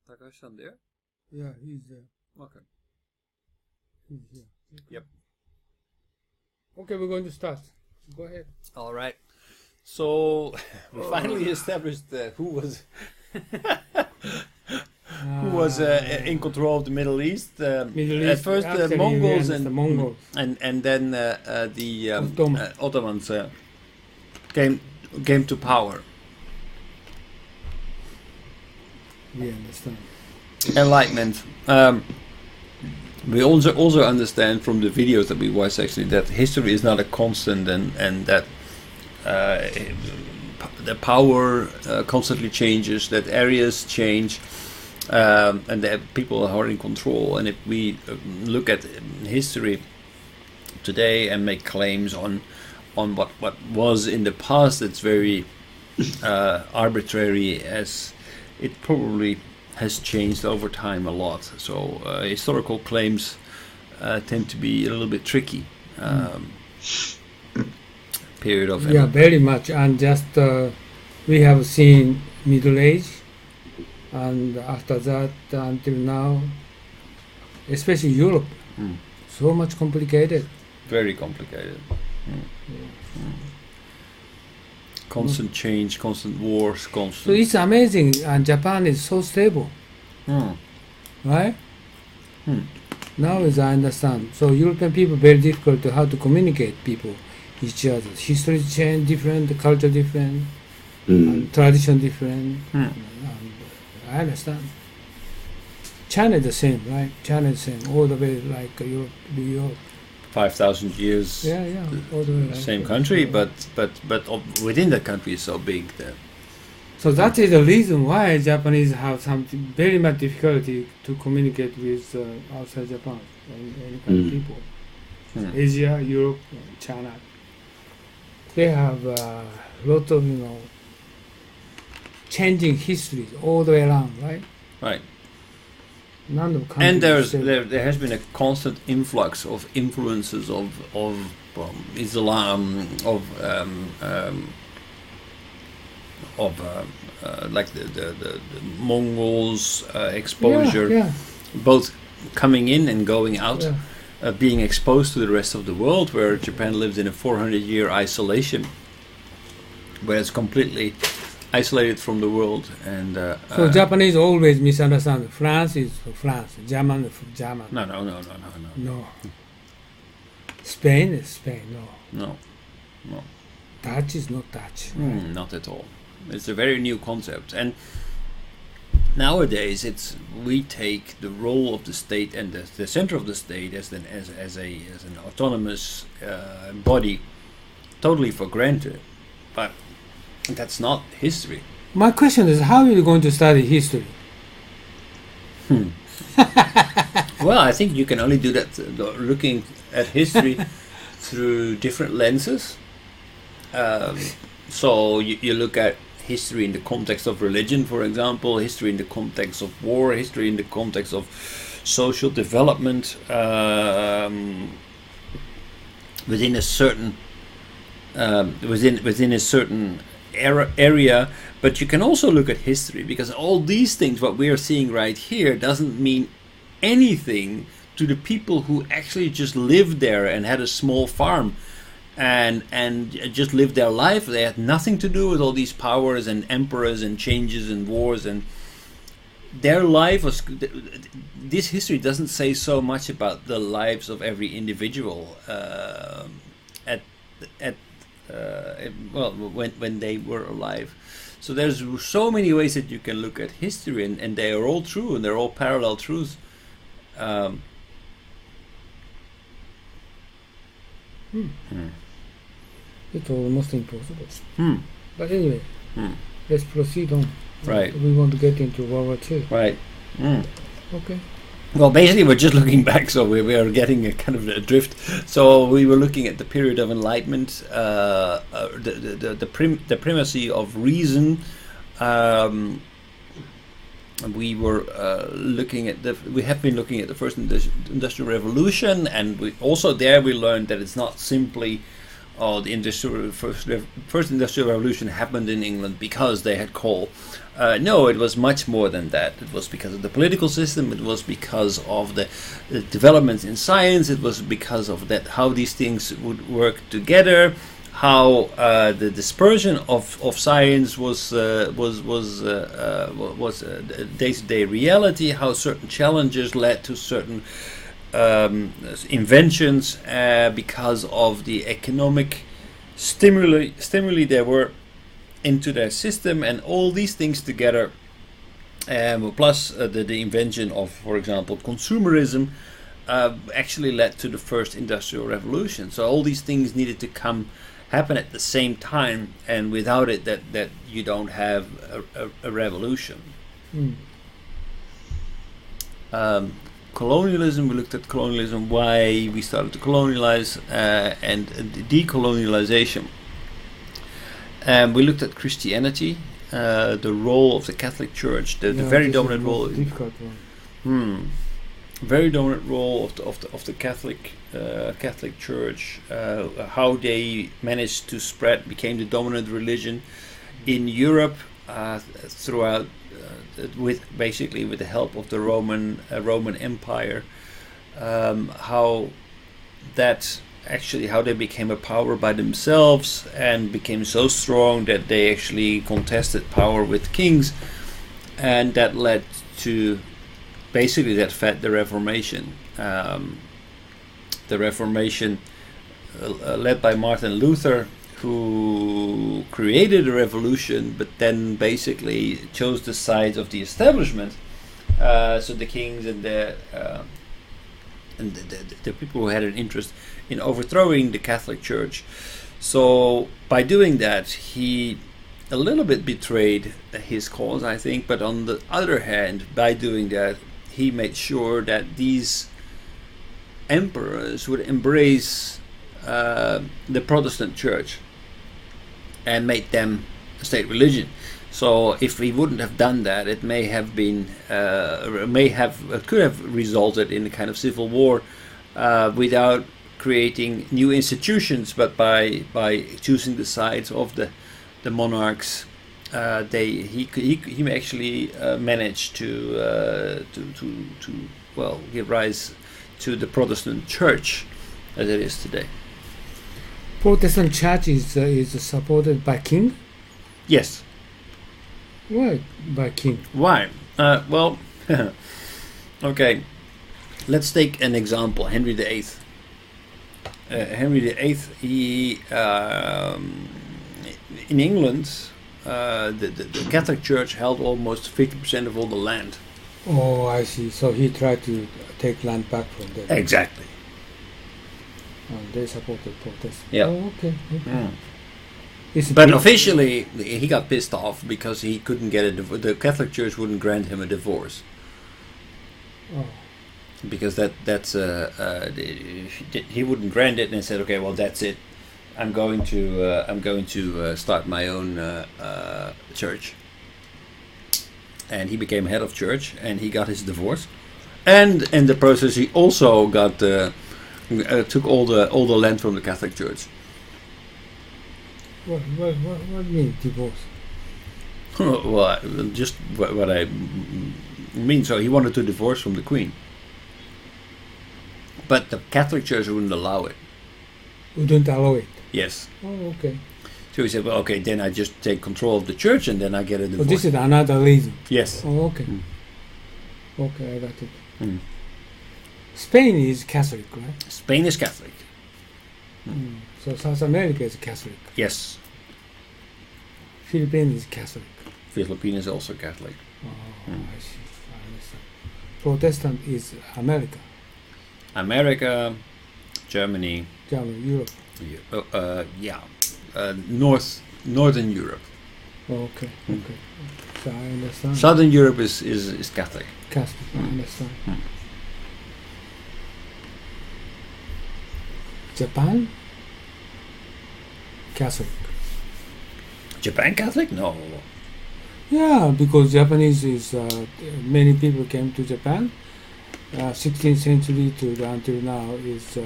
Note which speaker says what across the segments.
Speaker 1: Takashi-san there?
Speaker 2: Yeah, he's there.
Speaker 1: Okay.
Speaker 2: He's here.
Speaker 1: Yep.
Speaker 2: Okay, we're going to start. Go ahead.
Speaker 1: All right. So we finally established who was in control of the Middle East.
Speaker 2: Middle
Speaker 1: at
Speaker 2: East,
Speaker 1: first the
Speaker 2: actually,
Speaker 1: Mongols
Speaker 2: yes, the Mongols.
Speaker 1: and then the
Speaker 2: Ottomans.
Speaker 1: Ottomans came to power.
Speaker 2: We understand.
Speaker 1: Enlightenment. We also understand from the videos that we watch actually that history is not a constant and that the power constantly changes, that areas change, and that people are in control. And if we look at history today and make claims on what was in the past, it's very arbitrary, as it probably has changed over time a lot. So historical claims tend to be a little bit tricky. Period of
Speaker 2: very much. And just we have seen Middle Age, and after that until now, especially Europe, so much complicated.
Speaker 1: Very complicated. Constant change, constant wars, constant.
Speaker 2: So it's amazing, and Japan is so stable, right? Now, as I understand, so European people very difficult to how to communicate people each other. History change different, the culture different, and tradition different. And I understand. China is the same, right? China is the same, all the way like Europe, New York.
Speaker 1: 5,000 years.
Speaker 2: Yeah, all the way. Like
Speaker 1: same country, but within that country is so big that.
Speaker 2: So that is the reason why Japanese have something very much difficulty to communicate with outside Japan and any kind of people. Asia, Europe, China. They have a lot of changing histories all the way around, right?
Speaker 1: Right.
Speaker 2: None of
Speaker 1: and there has been a constant influx of influences of Islam, like the Mongols exposure, both coming in and going out, being exposed to the rest of the world, where Japan lives in a 400-year isolation, where it's completely isolated from the world. And
Speaker 2: so Japanese always misunderstand. France is for France, German is for German. No. Spain is Spain.
Speaker 1: No.
Speaker 2: Dutch is not Dutch.
Speaker 1: Not at all. It's a very new concept, and nowadays we take the role of the state and the center of the state as an autonomous body totally for granted, but that's not history.
Speaker 2: My question is, how are you going to study history?
Speaker 1: Well, I think you can only do that looking at history through different lenses. So you look at history in the context of religion, for example, history in the context of war, history in the context of social development within a certain within a certain area. But you can also look at history, because all these things, what we are seeing right here, doesn't mean anything to the people who actually just lived there and had a small farm and just lived their life. They had nothing to do with all these powers and emperors and changes and wars, and their life was. This history doesn't say so much about the lives of every individual when they were alive. So there's so many ways that you can look at history, and they are all true, and they're all parallel truths.
Speaker 2: It's almost impossible. But anyway, let's proceed on.
Speaker 1: Right.
Speaker 2: We want to get into World War II.
Speaker 1: Right.
Speaker 2: Okay.
Speaker 1: Well, basically, we're just looking back, so we are getting a kind of a drift. So we were looking at the period of Enlightenment, the primacy of reason. We were we have been looking at the first industrial revolution, and we learned that it's not simply oh, the first industrial revolution happened in England because they had coal. No, it was much more than that. It was because of the political system. It was because of the developments in science. It was because of that how these things would work together. How the dispersion of science was day-to-day reality. How certain challenges led to certain inventions because of the economic stimuli there were into their system, and all these things together, plus the invention of, for example, consumerism, actually led to the first industrial revolution. So all these things needed to happen at the same time, and without it, that you don't have a revolution. Colonialism, we looked at colonialism, why we started to colonialize, and decolonialization. We looked at Christianity, the role of the Catholic Church, the very dominant role.
Speaker 2: Difficult one.
Speaker 1: Very dominant role of the Catholic Church. How they managed to became the dominant religion in Europe throughout, with the help of the Roman Empire. How they became a power by themselves and became so strong that they actually contested power with kings, and that led to that fed the Reformation. The Reformation led by Martin Luther, who created a revolution, but then basically chose the side of the establishment. So the kings and the people who had an interest in overthrowing the Catholic Church. So by doing that, he a little bit betrayed his cause, I think. But on the other hand, by doing that, he made sure that these emperors would embrace the Protestant Church and make them a state religion. So if he wouldn't have done that, it may have been, could have resulted in a kind of civil war without creating new institutions, but by choosing the sides of the monarchs, he actually managed to give rise to the Protestant Church as it is today.
Speaker 2: Protestant Church is supported by king?
Speaker 1: Yes.
Speaker 2: Why by king?
Speaker 1: Why? Well, okay. Let's take an example. Henry VIII. Henry VIII. He in England, the Catholic Church held almost 50% of all the land.
Speaker 2: Oh, I see. So he tried to take land back from them.
Speaker 1: Exactly.
Speaker 2: And they supported Protestants.
Speaker 1: Yeah.
Speaker 2: Oh, okay.
Speaker 1: But officially, he got pissed off because he couldn't get a divorce. The Catholic Church wouldn't grant him a divorce.
Speaker 2: Oh.
Speaker 1: Because he wouldn't grant it, and said, "Okay, well, that's it. I'm going to start my own church." And he became head of church, and he got his divorce. And in the process, he also got took all the land from the Catholic Church.
Speaker 2: What means divorce?
Speaker 1: Well, just what I mean. So he wanted to divorce from the Queen, but the Catholic Church wouldn't allow it.
Speaker 2: Wouldn't allow it?
Speaker 1: Yes.
Speaker 2: Oh, okay.
Speaker 1: So he said, "Well, okay, then I just take control of the church, and then I get a divorce."
Speaker 2: So this is another reason.
Speaker 1: Yes.
Speaker 2: Oh, okay. Okay, I got it. Spain is Catholic, right?
Speaker 1: Spain is Catholic.
Speaker 2: So South America is Catholic.
Speaker 1: Yes.
Speaker 2: Philippines is Catholic.
Speaker 1: Philippines is also Catholic.
Speaker 2: Oh, I see. I understand. Protestant is America.
Speaker 1: America, Germany.
Speaker 2: Europe.
Speaker 1: Yeah. Northern Europe.
Speaker 2: Oh, okay. Okay. So I understand.
Speaker 1: Southern Europe is Catholic.
Speaker 2: Catholic. I understand. Japan? Catholic.
Speaker 1: Japan Catholic? No.
Speaker 2: Yeah, because Japanese is many people came to Japan. 16th century to until now is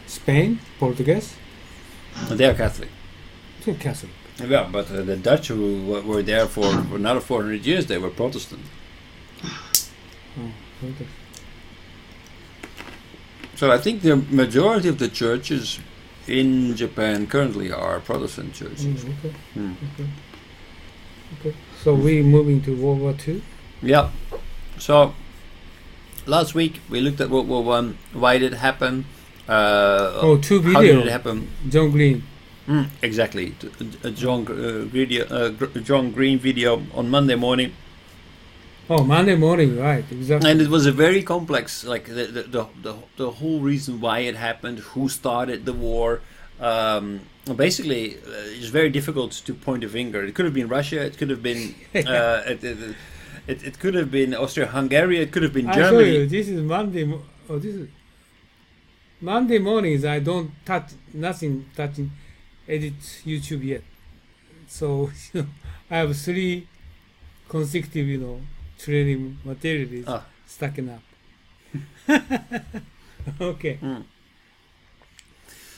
Speaker 2: Spain, Portuguese,
Speaker 1: They are Catholic.
Speaker 2: Still Catholic.
Speaker 1: Yeah, but the Dutch who were there for another 400 years, they were Protestant.
Speaker 2: Oh, okay.
Speaker 1: So I think the majority of the churches in Japan currently are Protestant churches.
Speaker 2: Okay. Okay. Okay. So we moving to World War II?
Speaker 1: Yeah. So last week we looked at World War One. Why did it happen?
Speaker 2: Two videos.
Speaker 1: How did it happen?
Speaker 2: John Green.
Speaker 1: Exactly. A John Green video on Monday morning.
Speaker 2: Oh, Monday morning, right? Exactly.
Speaker 1: And it was a very complex, like the whole reason why it happened, who started the war. Basically, it's very difficult to point a finger. It could have been Russia. It could have been. It could have been Austria-Hungary. It could have been Germany.
Speaker 2: I show you. This is Monday. This is Monday mornings. I don't touch touching edit YouTube yet. So I have 3 consecutive training materials stacking up. Okay.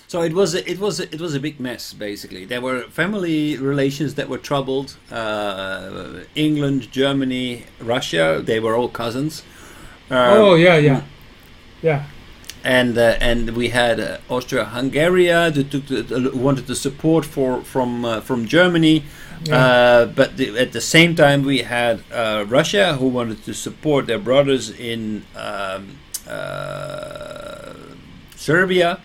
Speaker 1: So it was a big mess. Basically, there were family relations that were troubled. England, Germany, Russia, they were all cousins.
Speaker 2: Yeah.
Speaker 1: And we had Austria-Hungary that wanted the support from Germany. But at the same time, we had Russia, who wanted to support their brothers in Serbia.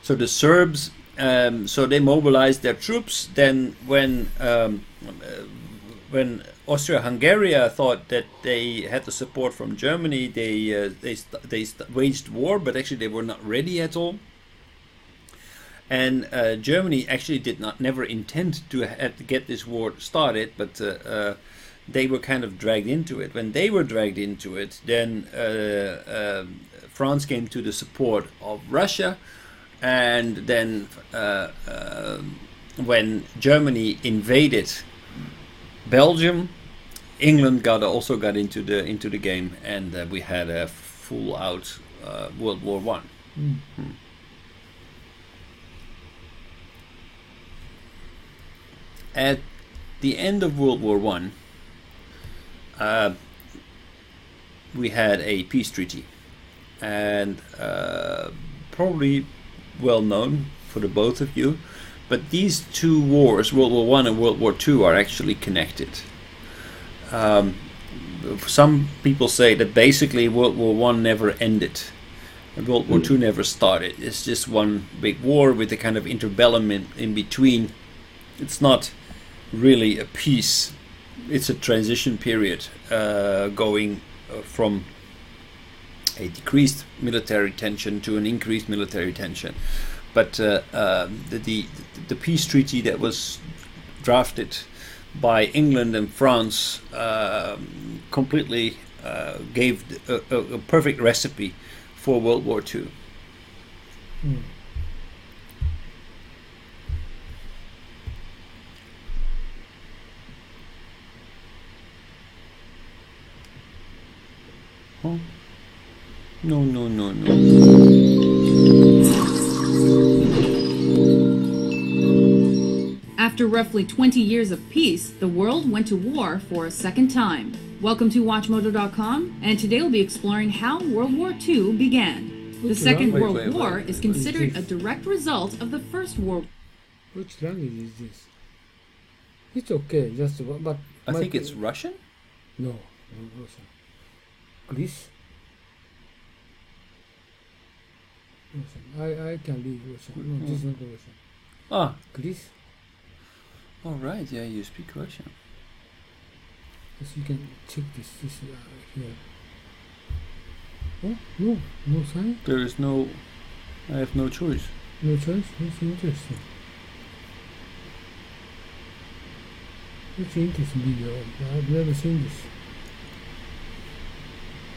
Speaker 1: So the Serbs, so they mobilized their troops. Then when Austria-Hungary thought that they had the support from Germany, they waged war, but actually they were not ready at all. And Germany actually never intend to get this war started, but they were kind of dragged into it. When they were dragged into it, then France came to the support of Russia, and then when Germany invaded Belgium, England also got into the game, and we had a full out World War One. At the end of World War One, we had a peace treaty, and probably well known for the both of you, but these two wars, World War One and World War Two, are actually connected. Some people say that basically World War One never ended, and World War Two never started. It's just one big war with a kind of interbellum in between. It's not really a peace. It's a transition period going from a decreased military tension to an increased military tension. But the peace treaty that was drafted by England and France completely gave a perfect recipe for World War II. Huh? No.
Speaker 3: After roughly 20 years of peace, the world went to war for a second time. Welcome to WatchMojo.com, and today we'll be exploring how World War II began. The Second World War is considered a direct result of the First World War.
Speaker 2: Which language is this? It's okay, but
Speaker 1: I think it's Russian?
Speaker 2: No, Russian. Greece? Russian. I can read Russian. No, this is not Russian. Greece?
Speaker 1: All right, yeah, you speak Russian.
Speaker 2: Yes, you can check this here. Oh, no sign?
Speaker 1: There is no... I have no choice.
Speaker 2: No choice? That's interesting. It's interesting video. I've never seen this.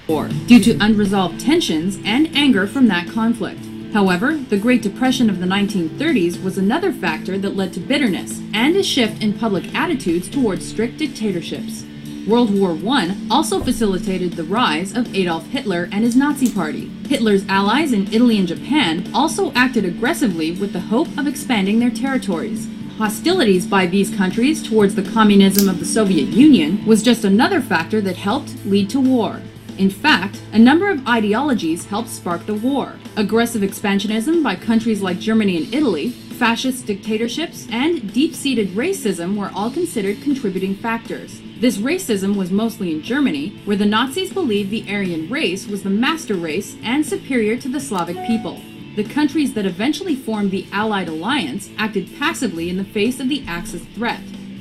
Speaker 3: War, due to unresolved tensions and anger from that conflict. However, the Great Depression of the 1930s was another factor that led to bitterness and a shift in public attitudes towards strict dictatorships. World War I also facilitated the rise of Adolf Hitler and his Nazi Party. Hitler's allies in Italy and Japan also acted aggressively with the hope of expanding their territories. Hostilities by these countries towards the communism of the Soviet Union was just another factor that helped lead to war. In fact, a number of ideologies helped spark the war. Aggressive expansionism by countries like Germany and Italy, fascist dictatorships, and deep-seated racism were all considered contributing factors. This racism was mostly in Germany, where the Nazis believed the Aryan race was the master race and superior to the Slavic people. The countries that eventually formed the Allied alliance acted passively in the face of the Axis threat.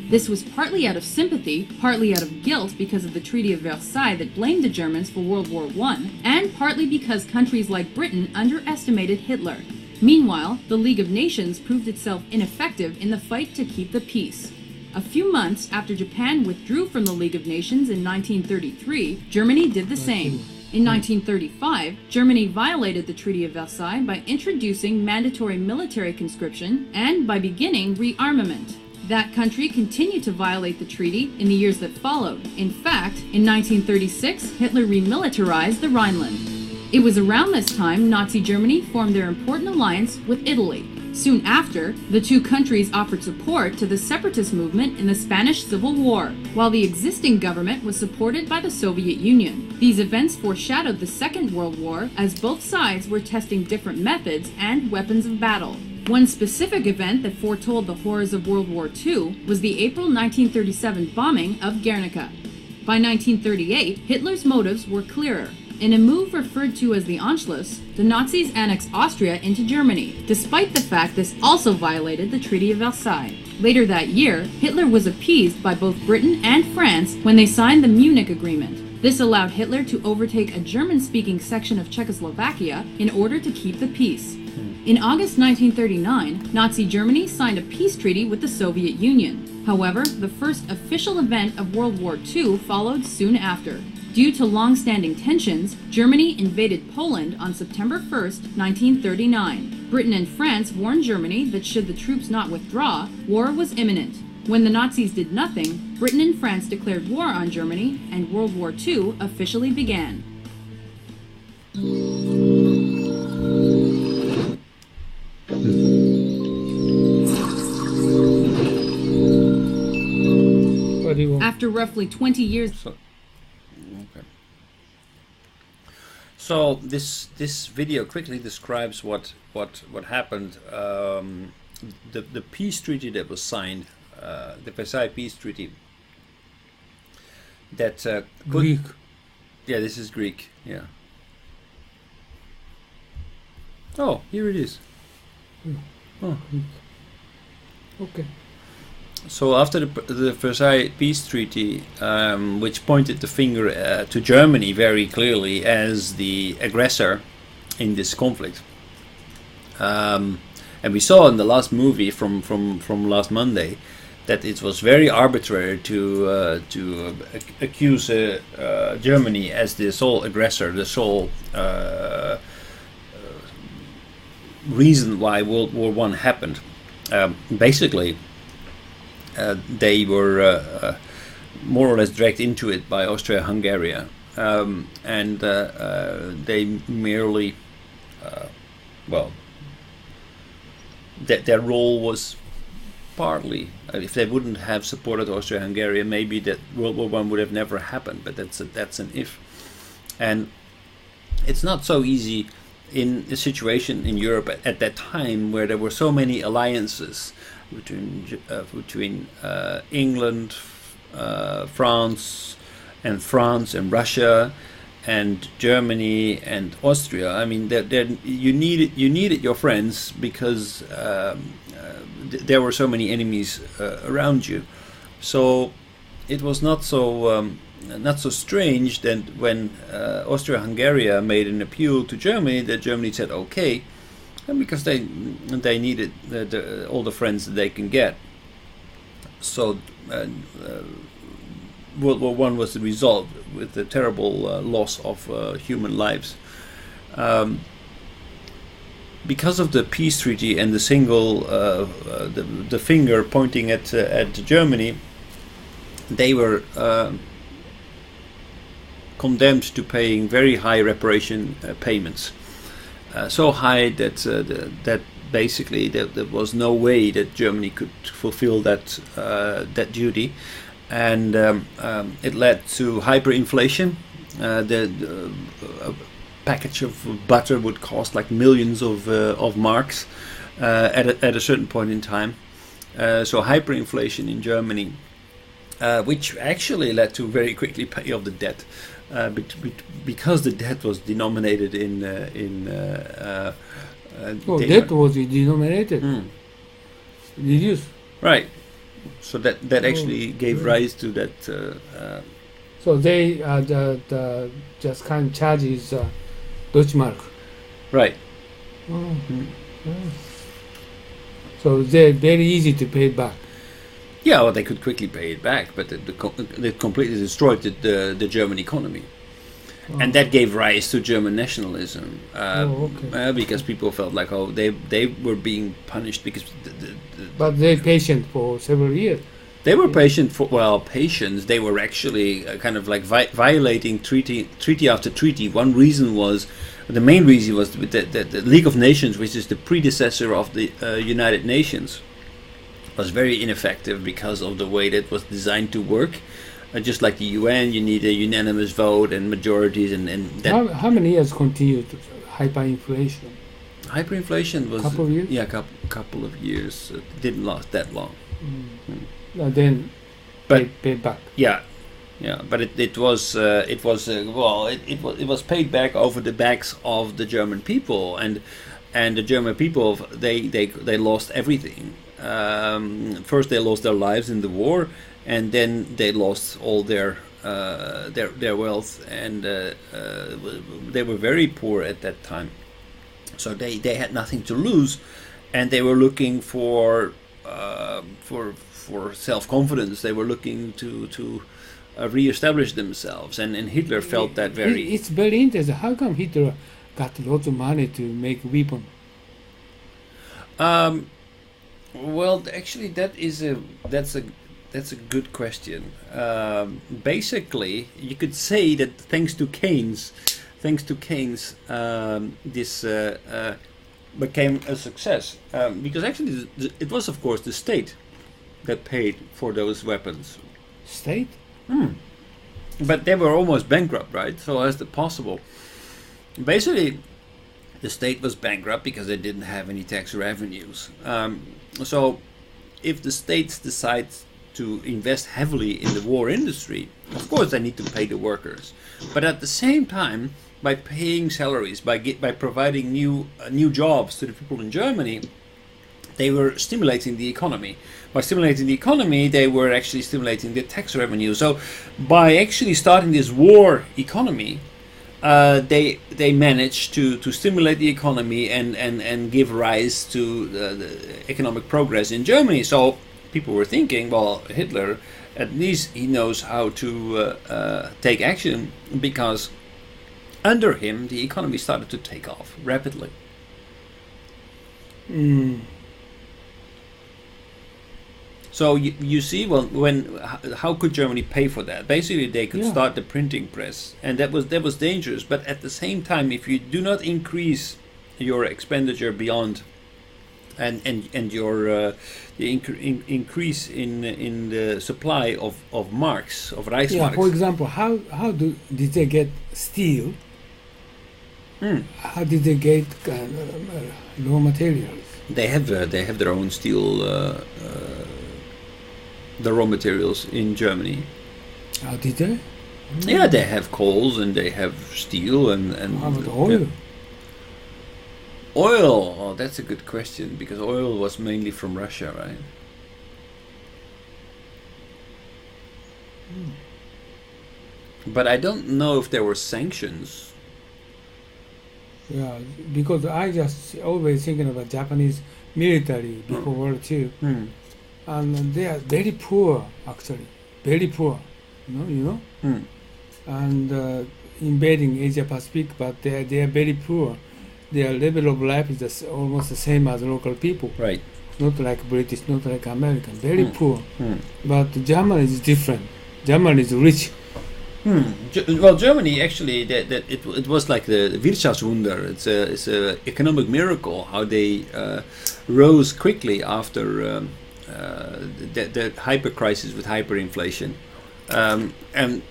Speaker 3: This was partly out of sympathy, partly out of guilt because of the Treaty of Versailles that blamed the Germans for World War I, and partly because countries like Britain underestimated Hitler. Meanwhile, the League of Nations proved itself ineffective in the fight to keep the peace. A few months after Japan withdrew from the League of Nations in 1933, Germany did the same. In 1935, Germany violated the Treaty of Versailles by introducing mandatory military conscription and by beginning rearmament. That country continued to violate the treaty in the years that followed. In fact, in 1936, Hitler remilitarized the Rhineland. It was around this time Nazi Germany formed their important alliance with Italy. Soon after, the two countries offered support to the separatist movement in the Spanish Civil War, while the existing government was supported by the Soviet Union. These events foreshadowed the Second World War, as both sides were testing different methods and weapons of battle. One specific event that foretold the horrors of World War II was the April 1937 bombing of Guernica. By 1938, Hitler's motives were clearer. In a move referred to as the Anschluss, the Nazis annexed Austria into Germany, despite the fact this also violated the Treaty of Versailles. Later that year, Hitler was appeased by both Britain and France when they signed the Munich Agreement. This allowed Hitler to overtake a German-speaking section of Czechoslovakia in order to keep the peace. In August 1939, Nazi Germany signed a peace treaty with the Soviet Union. However, the first official event of World War II followed soon after. Due to long-standing tensions, Germany invaded Poland on September 1, 1939. Britain and France warned Germany that should the troops not withdraw, war was imminent. When the Nazis did nothing, Britain and France declared war on Germany, and World War II officially began. After roughly 20 years...
Speaker 1: So this video quickly describes what happened. The peace treaty that was signed, the Versailles Peace Treaty. That
Speaker 2: Greek.
Speaker 1: Yeah, this is Greek. Yeah. Oh, here it is. Oh.
Speaker 2: Okay.
Speaker 1: So after the Versailles Peace Treaty, which pointed the finger to Germany very clearly as the aggressor in this conflict, and we saw in the last movie from last Monday that it was very arbitrary to accuse Germany as the sole aggressor, the sole reason why World War I happened. Basically. They were more or less dragged into it by Austria-Hungary, and they merely, their role was partly, if they wouldn't have supported Austria-Hungary, maybe that World War I would have never happened. But that's an if, and it's not so easy in a situation in Europe at that time where there were so many alliances between England, France and Russia, and Germany and Austria. I mean, you needed your friends because there were so many enemies around you. So it was not so strange that when Austria-Hungary made an appeal to Germany, that Germany said okay. And because they needed all the friends that they can get. So World War I was the result with the terrible loss of human lives. Because of the peace treaty and the single the finger pointing at Germany, they were condemned to paying very high reparation payments, so high that that basically there was no way that Germany could fulfill that duty, and it led to hyperinflation. A package of butter would cost like millions of marks at a certain point in time. So hyperinflation in Germany, which actually led to very quickly pay off the debt, because the debt was denominated in
Speaker 2: debt was denominated, reduced.
Speaker 1: Right. So that actually gave rise to that.
Speaker 2: So they the just kind of charges Deutschmark.
Speaker 1: Right.
Speaker 2: So they're very easy to pay back.
Speaker 1: Yeah, well, they could quickly pay it back, but they completely destroyed the German economy. And that gave rise to German nationalism, because people felt like, they were being punished because...
Speaker 2: But they're patient for several years.
Speaker 1: They were patient for, patience. They were actually kind of like violating treaty after treaty. The main reason was that the League of Nations, which is the predecessor of the United Nations, was very ineffective because of the way that was designed to work. Just like the UN, you need a unanimous vote and majorities, and that.
Speaker 2: How many years continued hyperinflation?
Speaker 1: Hyperinflation was
Speaker 2: couple of years.
Speaker 1: Yeah, couple of years. It didn't last that long.
Speaker 2: Then paid back.
Speaker 1: Yeah, but it was paid back over the backs of the German people, and the German people they lost everything. First they lost their lives in the war, and then they lost all their wealth, and they were very poor at that time. So they had nothing to lose, and they were looking for self-confidence. They were looking to re-establish themselves, and Hitler felt that very.
Speaker 2: It's very interesting. How come Hitler got lots of money to make weapons?
Speaker 1: Well, actually, that's a good question. Basically, you could say that thanks to Keynes, this became a success, because actually it was, of course, the state that paid for those weapons.
Speaker 2: State?
Speaker 1: But they were almost bankrupt, right? So as the possible. Basically, the state was bankrupt because they didn't have any tax revenues. So if the states decide to invest heavily in the war industry, of course they need to pay the workers. But at the same time, by paying salaries, by providing new jobs to the people in Germany, they were stimulating the economy. By stimulating the economy, they were actually stimulating the tax revenue. So by actually starting this war economy, they managed to stimulate the economy and give rise to the economic progress in Germany. So people were thinking, well, Hitler, at least he knows how to take action, because under him the economy started to take off rapidly. So you see, well, how could Germany pay for that? Basically, they could start the printing press, and that was dangerous. But at the same time, if you do not increase your expenditure beyond, and your increase in the supply of marks, of Reichsmarks.
Speaker 2: Yeah. For example, how did they get steel? How did they get raw materials?
Speaker 1: They have their own steel. The raw materials in Germany.
Speaker 2: How did they?
Speaker 1: Yeah, they have coals and they have steel and
Speaker 2: how about oil?
Speaker 1: Yeah. Oil. Oh, that's a good question, because oil was mainly from Russia, right? But I don't know if there were sanctions.
Speaker 2: Yeah, because I just always thinking about Japanese military before World War II. And they are very poor, actually, very poor, you know. And invading Asia Pacific, but they are very poor. Their level of life is almost the same as local people.
Speaker 1: Right.
Speaker 2: Not like British, not like American. Very poor. But Germany is different. Germany is rich.
Speaker 1: Well, Germany actually, it was like the Wirtschaftswunder. It's a economic miracle how they rose quickly after the hyper crisis with hyperinflation, and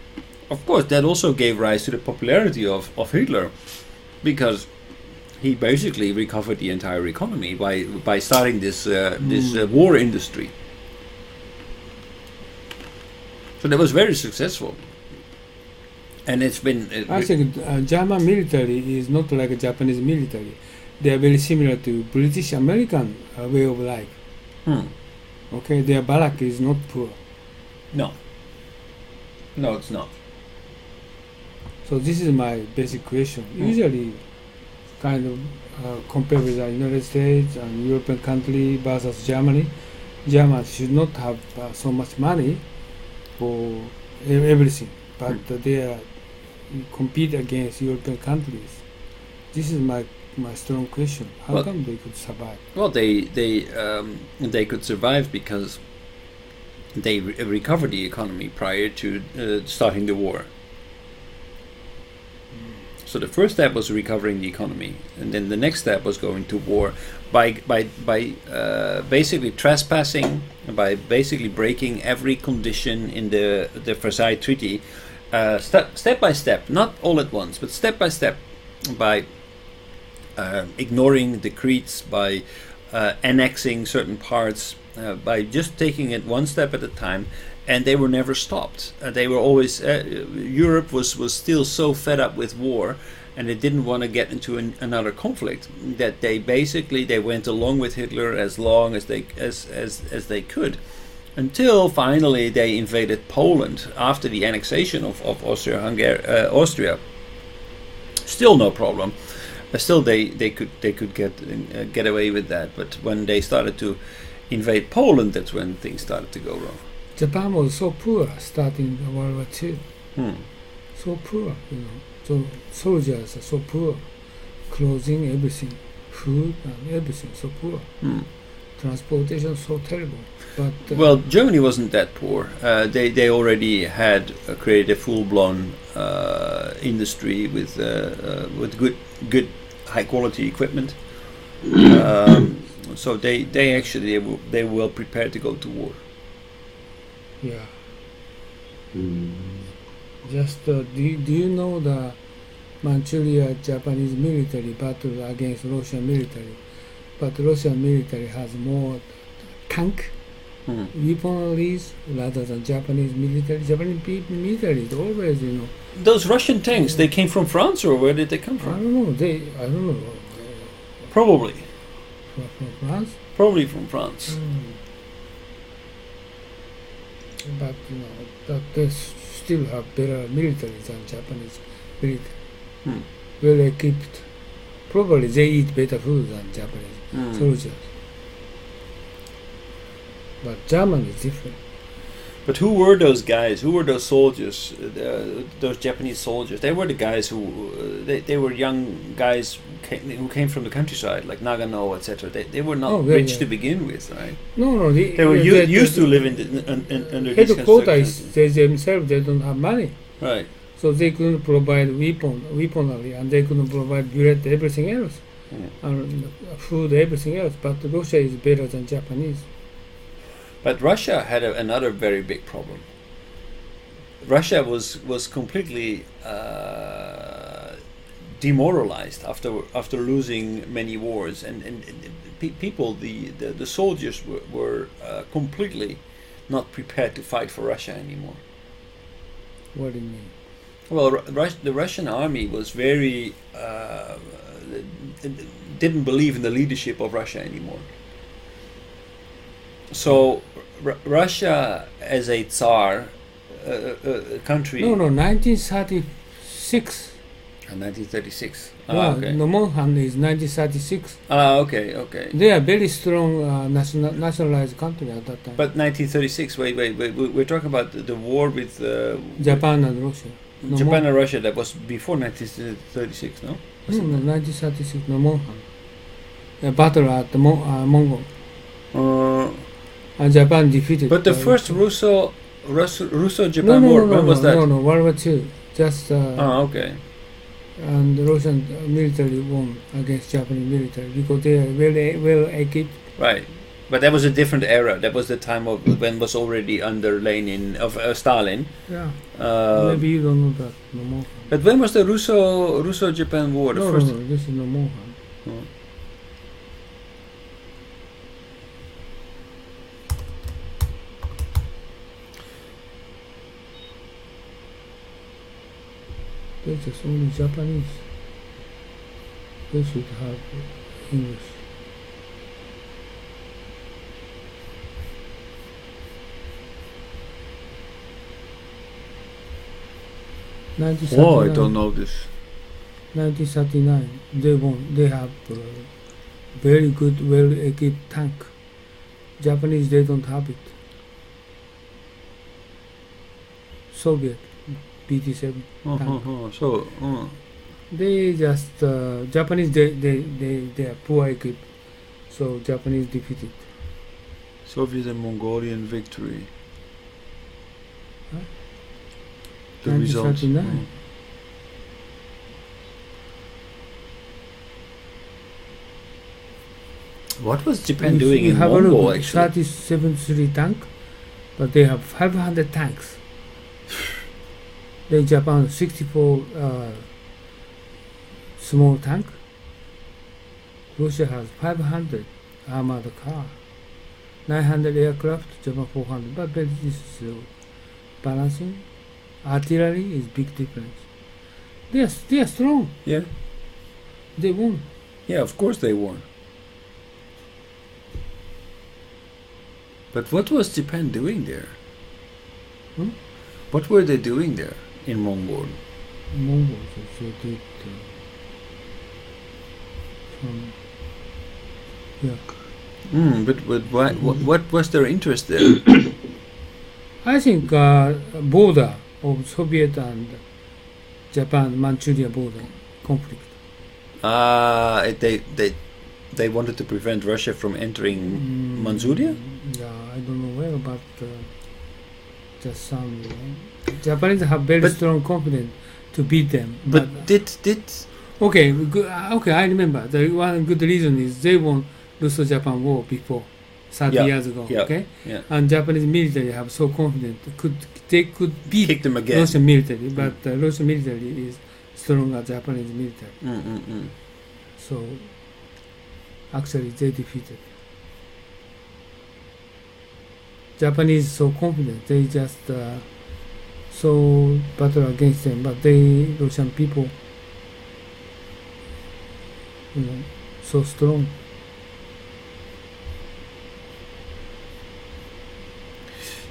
Speaker 1: of course that also gave rise to the popularity of Hitler, because he basically recovered the entire economy by starting this war industry. So that was very successful. And it's been.
Speaker 2: I think German military is not like a Japanese military. They are very similar to British American way of life. Okay, their barrack is not poor.
Speaker 1: No, it's not.
Speaker 2: So this is my basic question. Usually, kind of compare with the United States and European country versus Germany. Germans should not have so much money for everything, but they are compete against European countries. This is my strong question. How come they could survive?
Speaker 1: Well, they could survive because they recovered the economy prior to starting the war. So the first step was recovering the economy, and then the next step was going to war by basically trespassing, by basically breaking every condition in the Versailles Treaty, step by step, not all at once, but step by step, by ignoring decrees, by annexing certain parts, by just taking it one step at a time. And they were never stopped. They were always. Europe was still so fed up with war, and they didn't want to get into another conflict. That they went along with Hitler as long as they could, until finally they invaded Poland after the annexation of Austria. Still no problem. Still they could get away with that. But when they started to invade Poland, that's when things started to go wrong.
Speaker 2: Japan was so poor starting World War II. So poor, So soldiers are so poor. Clothing, everything, food and everything, so poor. Transportation so terrible. But
Speaker 1: well, Germany wasn't that poor. They already had created a full-blown industry with good high quality equipment. So they were well prepared to go to war.
Speaker 2: Yeah. Just do you know the Manchuria Japanese military battle against Russian military? But Russian military has more tank weaponries rather than Japanese military. Japanese military is always,
Speaker 1: Those Russian tanks, they came from France, or where did they come from?
Speaker 2: I don't know.
Speaker 1: Probably.
Speaker 2: From France?
Speaker 1: Probably from France.
Speaker 2: But that they still have better military than Japanese military. Well equipped. Probably they eat better food than Japanese soldiers. But German is different.
Speaker 1: But who were those guys? Who were those soldiers? Those Japanese soldiers? They were the guys who they were young guys who came from the countryside, like Nagano, etc. They were not rich to begin with, right?
Speaker 2: No.
Speaker 1: They were used to live under these
Speaker 2: headquarters. They themselves they don't have money,
Speaker 1: right?
Speaker 2: So they couldn't provide weaponry, and they couldn't provide bread, everything else, and food, everything else. But Russia is better than Japanese.
Speaker 1: But Russia had another very big problem. Russia was completely demoralized after losing many wars, and people, the soldiers were completely not prepared to fight for Russia anymore.
Speaker 2: What do you mean?
Speaker 1: Well, the Russian army was very didn't believe in the leadership of Russia anymore. So Russia as a Tsar country.
Speaker 2: No, 1936.
Speaker 1: 1936.
Speaker 2: Okay. No, Monhan is 1936.
Speaker 1: Okay.
Speaker 2: They are very strong nationalized country at that time.
Speaker 1: But 1936. Wait. We're talking about the war with
Speaker 2: Japan and Russia.
Speaker 1: Japan and Russia. That was before 1936, no?
Speaker 2: No, 1936. No, Monhan. A battle at the Mongol. And Japan defeated.
Speaker 1: But the first Russo-Japan War? When was that?
Speaker 2: No, World War II. Just
Speaker 1: okay.
Speaker 2: and the Russian military won against Japanese military because they are very well equipped.
Speaker 1: Right, but that was a different era. That was the time of when was already under Lenin of Stalin.
Speaker 2: Yeah. Maybe you don't know that no more.
Speaker 1: But when was the Russo-Japan War?
Speaker 2: No, this is no more.
Speaker 1: Oh.
Speaker 2: There's just only Japanese. They should have English.
Speaker 1: Oh, I don't know this.
Speaker 2: 1939, they won. They have very good, well-equipped tank. Japanese, they don't have it. Soviet, BT-7 tank. They just Japanese. They are poor equipped, so Japanese defeated.
Speaker 1: Soviet and Mongolian victory.
Speaker 2: Huh?
Speaker 1: The results.
Speaker 2: 1939.
Speaker 1: What was Japan doing in Mongol actually?
Speaker 2: 37-3 tank, but they have 500 tanks. They Japan 64 small tank. Russia has 500 armored car, 900 aircraft. Japan 400. But this is balancing. Artillery is big difference. They are strong.
Speaker 1: Yeah.
Speaker 2: They won.
Speaker 1: Yeah, of course they won. But what was Japan doing there? What were they doing there in Mongol?
Speaker 2: Mongols, they did
Speaker 1: But why, what was their interest there?
Speaker 2: I think border of Soviet and Japan, Manchuria border conflict.
Speaker 1: They wanted to prevent Russia from entering Manchuria?
Speaker 2: Yeah, I don't know where, but just some. Japanese have very strong confidence to beat them.
Speaker 1: But did
Speaker 2: okay, I remember. The one good reason is they won Russo-Japan War before 30 years ago.
Speaker 1: Yeah,
Speaker 2: okay,
Speaker 1: yeah.
Speaker 2: And Japanese military have so confident they could beat
Speaker 1: kick them again.
Speaker 2: Russian military, but Russian military is stronger than Japanese military. So actually they defeated. Japanese so confident, they just so battle against them, but they Russian people, so strong.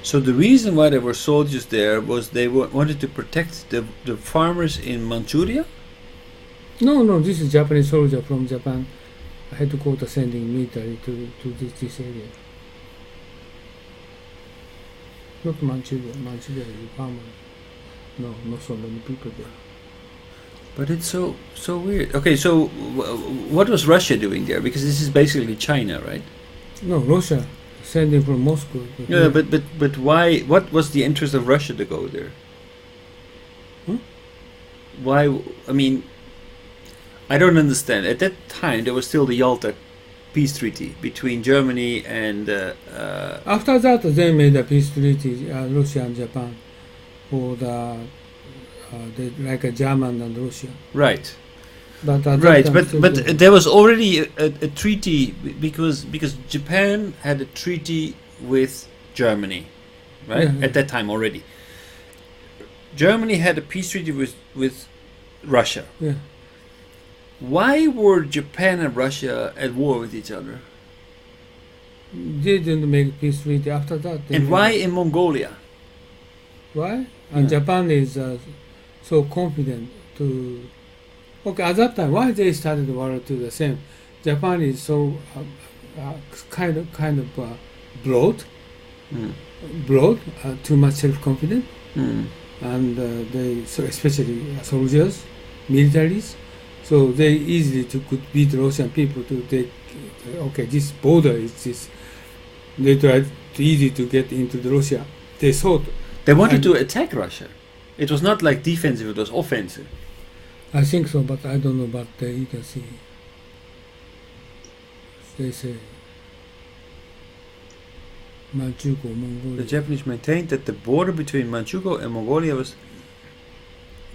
Speaker 1: So the reason why there were soldiers there was they wanted to protect the farmers in Manchuria?
Speaker 2: No, this is Japanese soldier from Japan headquarters sending military to this area. Not Manchuria. Manchuria is farmer. No, not so many people there.
Speaker 1: But it's so weird. Okay, so what was Russia doing there? Because this is basically China, right?
Speaker 2: No, Russia sending from Moscow.
Speaker 1: Yeah, but why? What was the interest of Russia to go there? Why? I mean, I don't understand. At that time, there was still the Yalta peace treaty between Germany and.
Speaker 2: After that, they made a peace treaty, Russia and Japan, for like a German and Russia.
Speaker 1: Right.
Speaker 2: But
Speaker 1: there was already a treaty because Japan had a treaty with Germany, right?
Speaker 2: Yeah.
Speaker 1: At that time already. Germany had a peace treaty with Russia.
Speaker 2: Yeah.
Speaker 1: Why were Japan and Russia at war with each other?
Speaker 2: They didn't make peace treaty after that.
Speaker 1: And why in Mongolia?
Speaker 2: Why? And Japan is so confident to. Okay, at that time, why they started World War II the same? Japan is so kind of broad, too much self-confident, and they so especially soldiers, militaries, so they easily could beat Russian people to take. Okay, this border is this. They tried easy to get into the Russia. They thought
Speaker 1: They wanted to attack Russia. It was not like defensive, it was offensive.
Speaker 2: I think so, but I don't know. But you can see. They say Manchukuo, Mongolia.
Speaker 1: The Japanese maintained that the border between Manchukuo and Mongolia was,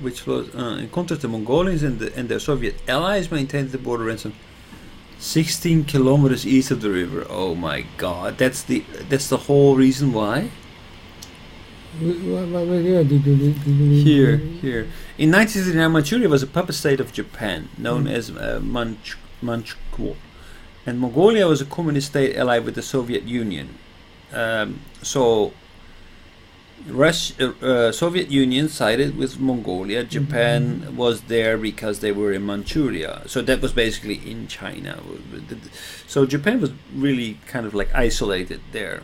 Speaker 1: which was in contrast, the Mongolians and their Soviet allies maintained the border ran some 16 kilometers east of the river. Oh my God, that's the whole reason why. Here. In 1939, Manchuria was a puppet state of Japan, known as Manchukuo, and Mongolia was a communist state allied with the Soviet Union. So Soviet Union sided with Mongolia. Japan was there because they were in Manchuria. So that was basically in China. So Japan was really kind of like isolated there.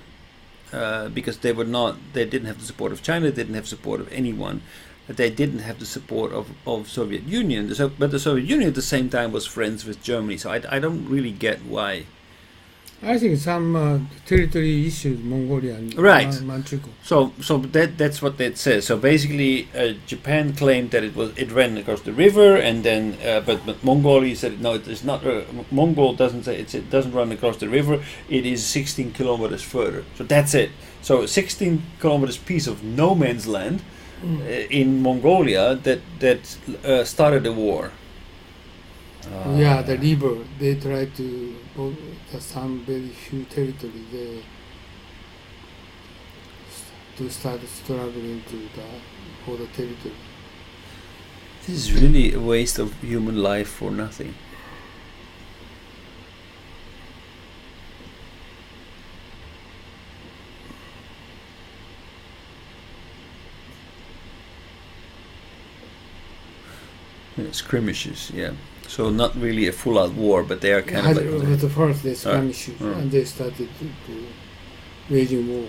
Speaker 1: Because they didn't have the support of China, they didn't have support of anyone, they didn't have the support of Soviet Union. But the Soviet Union at the same time was friends with Germany, so I don't really get why.
Speaker 2: I think some territory issues, Mongolia and Manchukuo.
Speaker 1: So that's what that says. So basically, Japan claimed that it ran across the river, and then but Mongolia said no, it is not. Mongol doesn't say it doesn't run across the river. It is 16 kilometers further. So that's it. So 16 kilometers piece of no man's land in Mongolia that started a war.
Speaker 2: Yeah, the river. They tried to some very few territory to start struggling for the territory.
Speaker 1: This is really a waste of human life for nothing. Yeah, skirmishes, yeah. So not really a full-out war, but they are kind of like...
Speaker 2: At the first they skirmished and they started to waging war.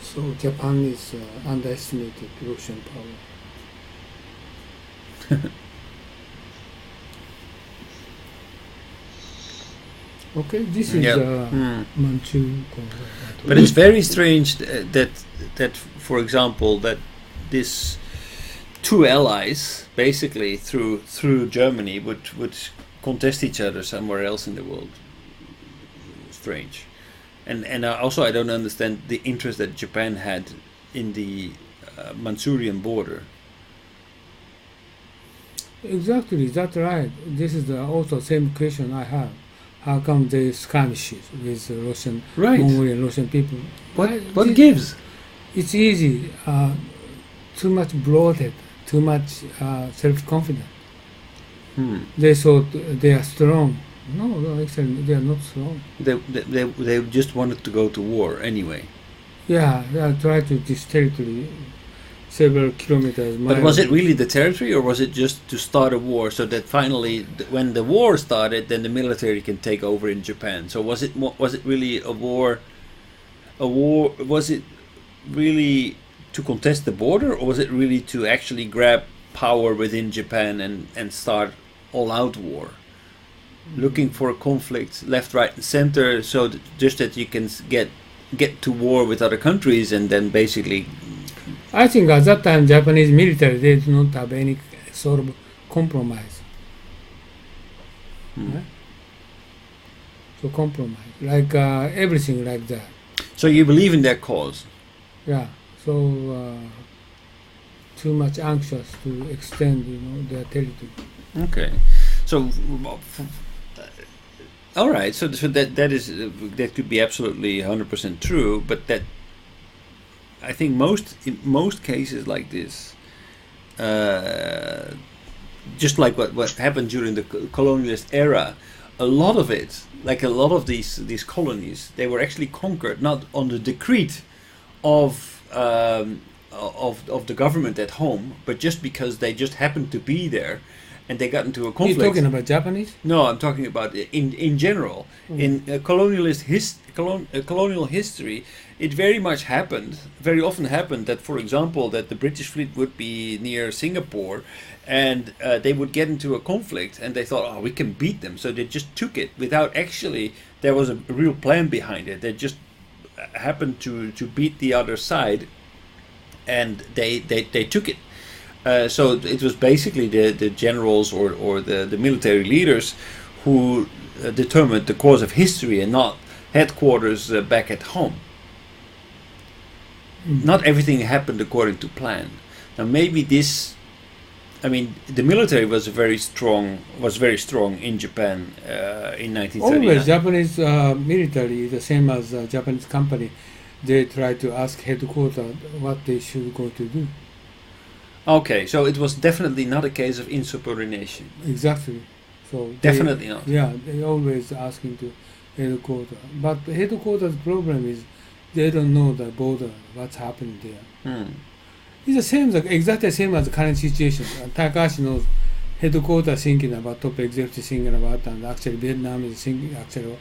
Speaker 2: So Japan is underestimated Russian power. Okay, this is Manchukuo.
Speaker 1: But it's very strange that for example, that this two allies basically through Germany would contest each other somewhere else in the world. Strange. And also I don't understand the interest that Japan had in the Manchurian border.
Speaker 2: Exactly, that's right. This is also same question I have. How come they skirmishes with Russian, Mongolian Russian people?
Speaker 1: What gives?
Speaker 2: It's easy. Too much bloated, too much self-confident. They thought they are strong. No, actually they are not strong.
Speaker 1: They just wanted to go to war anyway.
Speaker 2: Yeah, they tried to this territory several kilometers.
Speaker 1: But was it really the territory, or was it just to start a war so that finally, when the war started, then the military can take over in Japan? So was it really a war? Was it really to contest the border, or was it really to actually grab power within Japan and start all-out war? Looking for a conflict left, right, and center, so that just that you can get to war with other countries, and then basically.
Speaker 2: I think at that time Japanese military, they do not have any sort of compromise. Right? So compromise, like everything like that.
Speaker 1: So you believe in their cause?
Speaker 2: Yeah. So too much anxious to extend, their territory.
Speaker 1: Okay. So. All right. So that could be absolutely 100% true, but that. I think in most cases like this, just like what happened during the colonialist era, a lot of it, like a lot of these colonies, they were actually conquered not on the decree of the government at home, but just because they just happened to be there, and they got into a conflict.
Speaker 2: You're talking about Japanese?
Speaker 1: No, I'm talking about in general. In colonial history, it very often happened that, for example, that the British fleet would be near Singapore, and they would get into a conflict, and they thought, we can beat them, so they just took it without actually there was a real plan behind it. They just happened to beat the other side, and they took it. So it was basically the generals or the military leaders who determined the course of history, and not headquarters back at home. Not everything happened according to plan. Now maybe this, I mean, the military was very strong in Japan in 1939.
Speaker 2: Always Japanese military is the same as Japanese company. They try to ask headquarters what they should go to do.
Speaker 1: Okay, so it was definitely not a case of insubordination.
Speaker 2: Exactly. So
Speaker 1: definitely not.
Speaker 2: Yeah, they always asking to headquarters. But headquarters problem is they don't know the border, what's happening there. It's the same, exactly the same as the current situation. Takahashi knows headquarters thinking about, top executive thinking about, and actually Vietnam is thinking actually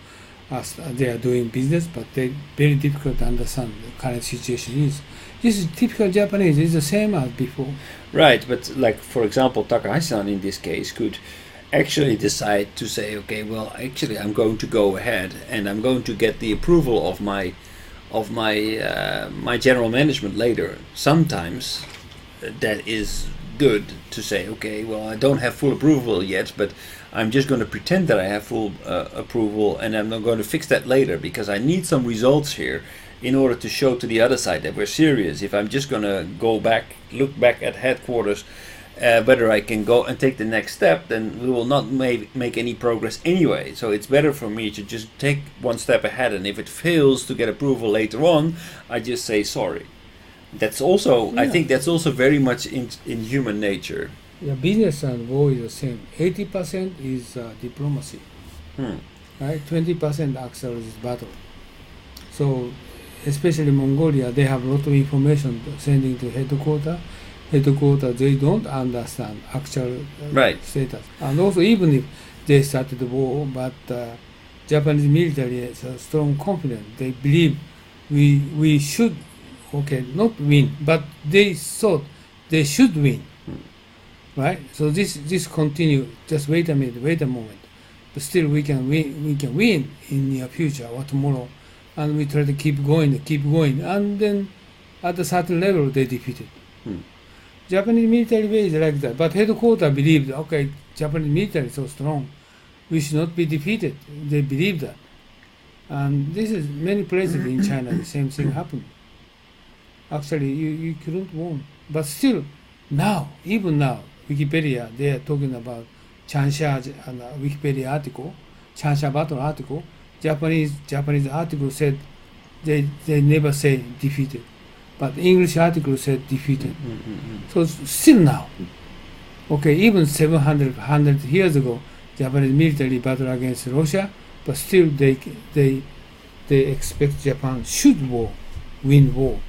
Speaker 2: as they are doing business, but they very difficult to understand the current situation is. This is typical Japanese. It's the same as before.
Speaker 1: Right, but like for example, Takahashi-san in this case could actually decide to say, okay, well, actually, I'm going to go ahead and I'm going to get the approval of my general management later. Sometimes that is good to say, okay, well, I don't have full approval yet, but I'm just going to pretend that I have full approval, and I'm not going to fix that later because I need some results here in order to show to the other side that we're serious. If I'm just going to look back at headquarters, whether I can go and take the next step, then we will not make any progress anyway. So it's better for me to just take one step ahead, and if it fails to get approval later on, I just say sorry. That's also, I think that's also very much in human nature.
Speaker 2: Yeah, business and war is the same. 80% is diplomacy, right? 20% actually is battle. So, especially Mongolia, they have a lot of information sending to headquarters. Headquarters, they don't understand actual status. And also, even if they started the war, but Japanese military has a strong confidence. They believe we should, not win, but they thought they should win. Right? So this continue. Just wait a moment. But still, we can win in near future or tomorrow, and we try to keep going, and then at a certain level they defeated. Japanese military way is like that, but headquarters believed, Japanese military is so strong, we should not be defeated. They believe that, and this is many places in China. The same thing happened. Actually, you couldn't win, but still, even now. Wikipedia, they are talking about Chansha and Wikipedia article, Chansha battle article. Japanese article said they never say defeated, but English article said defeated. So still now, even 100 years ago, Japanese military battle against Russia, but still they expect Japan should win war,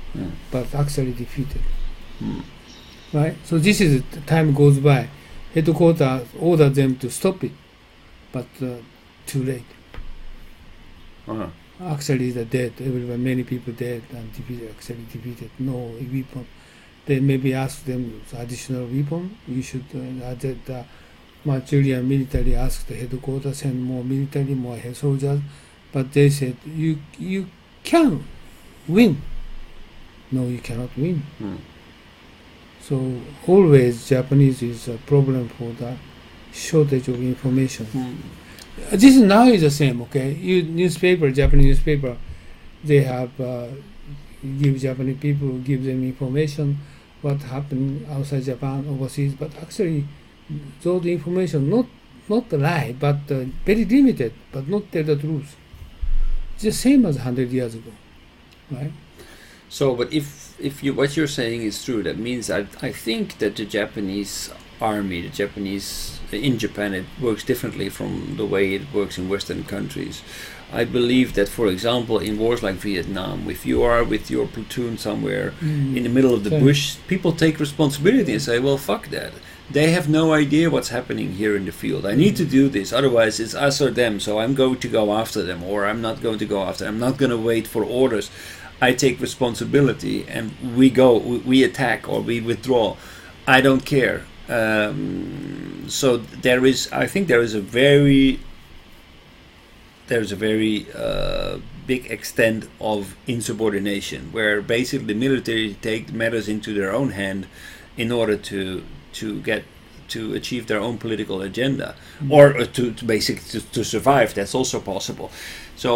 Speaker 2: but actually defeated. Right? So this is time goes by. Headquarters order them to stop it, but too late. Actually, they're dead. Everyone, many people dead and defeated. No weapon. They maybe ask them additional weapon. You should the Manchurian military asked the headquarters send more military, more soldiers, but they said you can win. No, you cannot win. So always Japanese is a problem for the shortage of information. This now is the same, Japanese newspaper, they have give Japanese people, give them information what happened outside Japan, overseas, but actually those information not lie, but very limited, but not tell the truth. It's the same as 100 years ago, right?
Speaker 1: So, but if what you're saying is true, that means I think that the Japanese army, in Japan, it works differently from the way it works in Western countries. I believe that, for example, in wars like Vietnam, if you are with your platoon somewhere in the middle of the bush, people take responsibility and say, well, fuck that. They have no idea what's happening here in the field. I need to do this, otherwise it's us or them, so I'm going to go after them, or I'm not going to go after them. I'm not going to wait for orders. I take responsibility and we attack or we withdraw. I don't care. So I think there is a very big extent of insubordination, where basically the military take matters into their own hand in order to achieve their own political agenda, or to basically to survive. That's also possible. So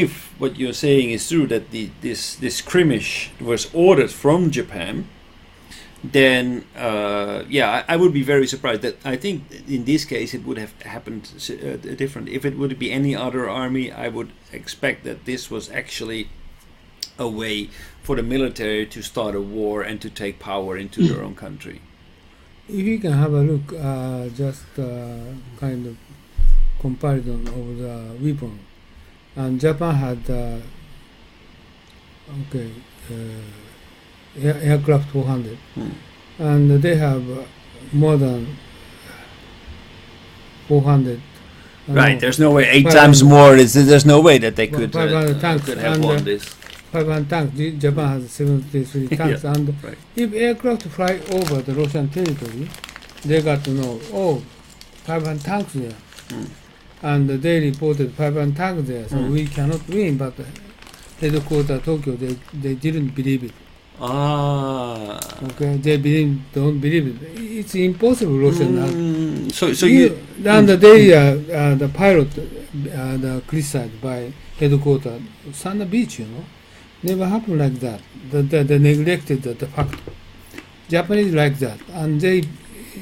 Speaker 1: if what you're saying is true, that this skirmish was ordered from Japan, then I would be very surprised. That I think in this case it would have happened different. If it would be any other army, I would expect that this was actually a way for the military to start a war and to take power into their own country.
Speaker 2: If you can have a look, just kind of comparison of the weapon, and Japan had aircraft 400, and they have more than 400.
Speaker 1: Right, there's no way 8 times more. There's no way that they could
Speaker 2: 500 tanks
Speaker 1: could have
Speaker 2: and,
Speaker 1: won this.
Speaker 2: 500 tanks. Japan has 73 tanks,
Speaker 1: Yeah,
Speaker 2: and
Speaker 1: right.
Speaker 2: if aircraft fly over the Russian territory, they got to know, 500 tanks there, and they reported 500 tanks there, so we cannot win. But headquarters Tokyo, they didn't believe it. Okay, they don't believe it. It's impossible. Russian.
Speaker 1: So you
Speaker 2: and the pilot, the criticized by headquarters, Sanda Beach, never happened like that. They neglected the fact. Japanese like that, and they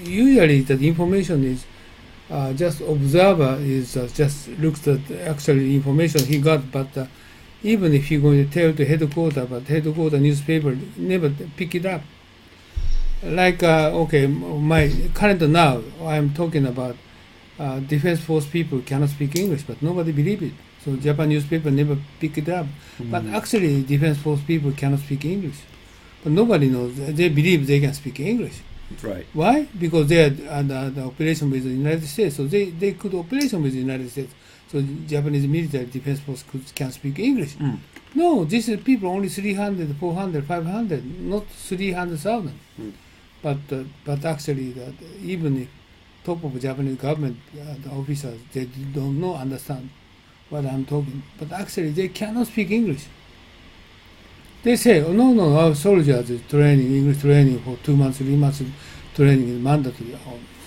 Speaker 2: usually the information is just observer is just looks at actually information he got, but even if you're going to tell the headquarters, but headquarters newspaper never pick it up. Like my current now, I'm talking about defense force people cannot speak English, but nobody believe it. So Japan newspaper never pick it up. But actually, defense force people cannot speak English, but nobody knows. They believe they can speak English.
Speaker 1: Right.
Speaker 2: Why? Because they are the operation with the United States, so they could operation with the United States. So Japanese military defense force can speak English. No, these are people only 300, 400, 500, not 300,000. But actually, even if top of Japanese government, the officers, they don't understand what I'm talking. But actually, they cannot speak English. They say, oh, no, our soldiers is training, English training for 2 months, 3 months training is mandatory.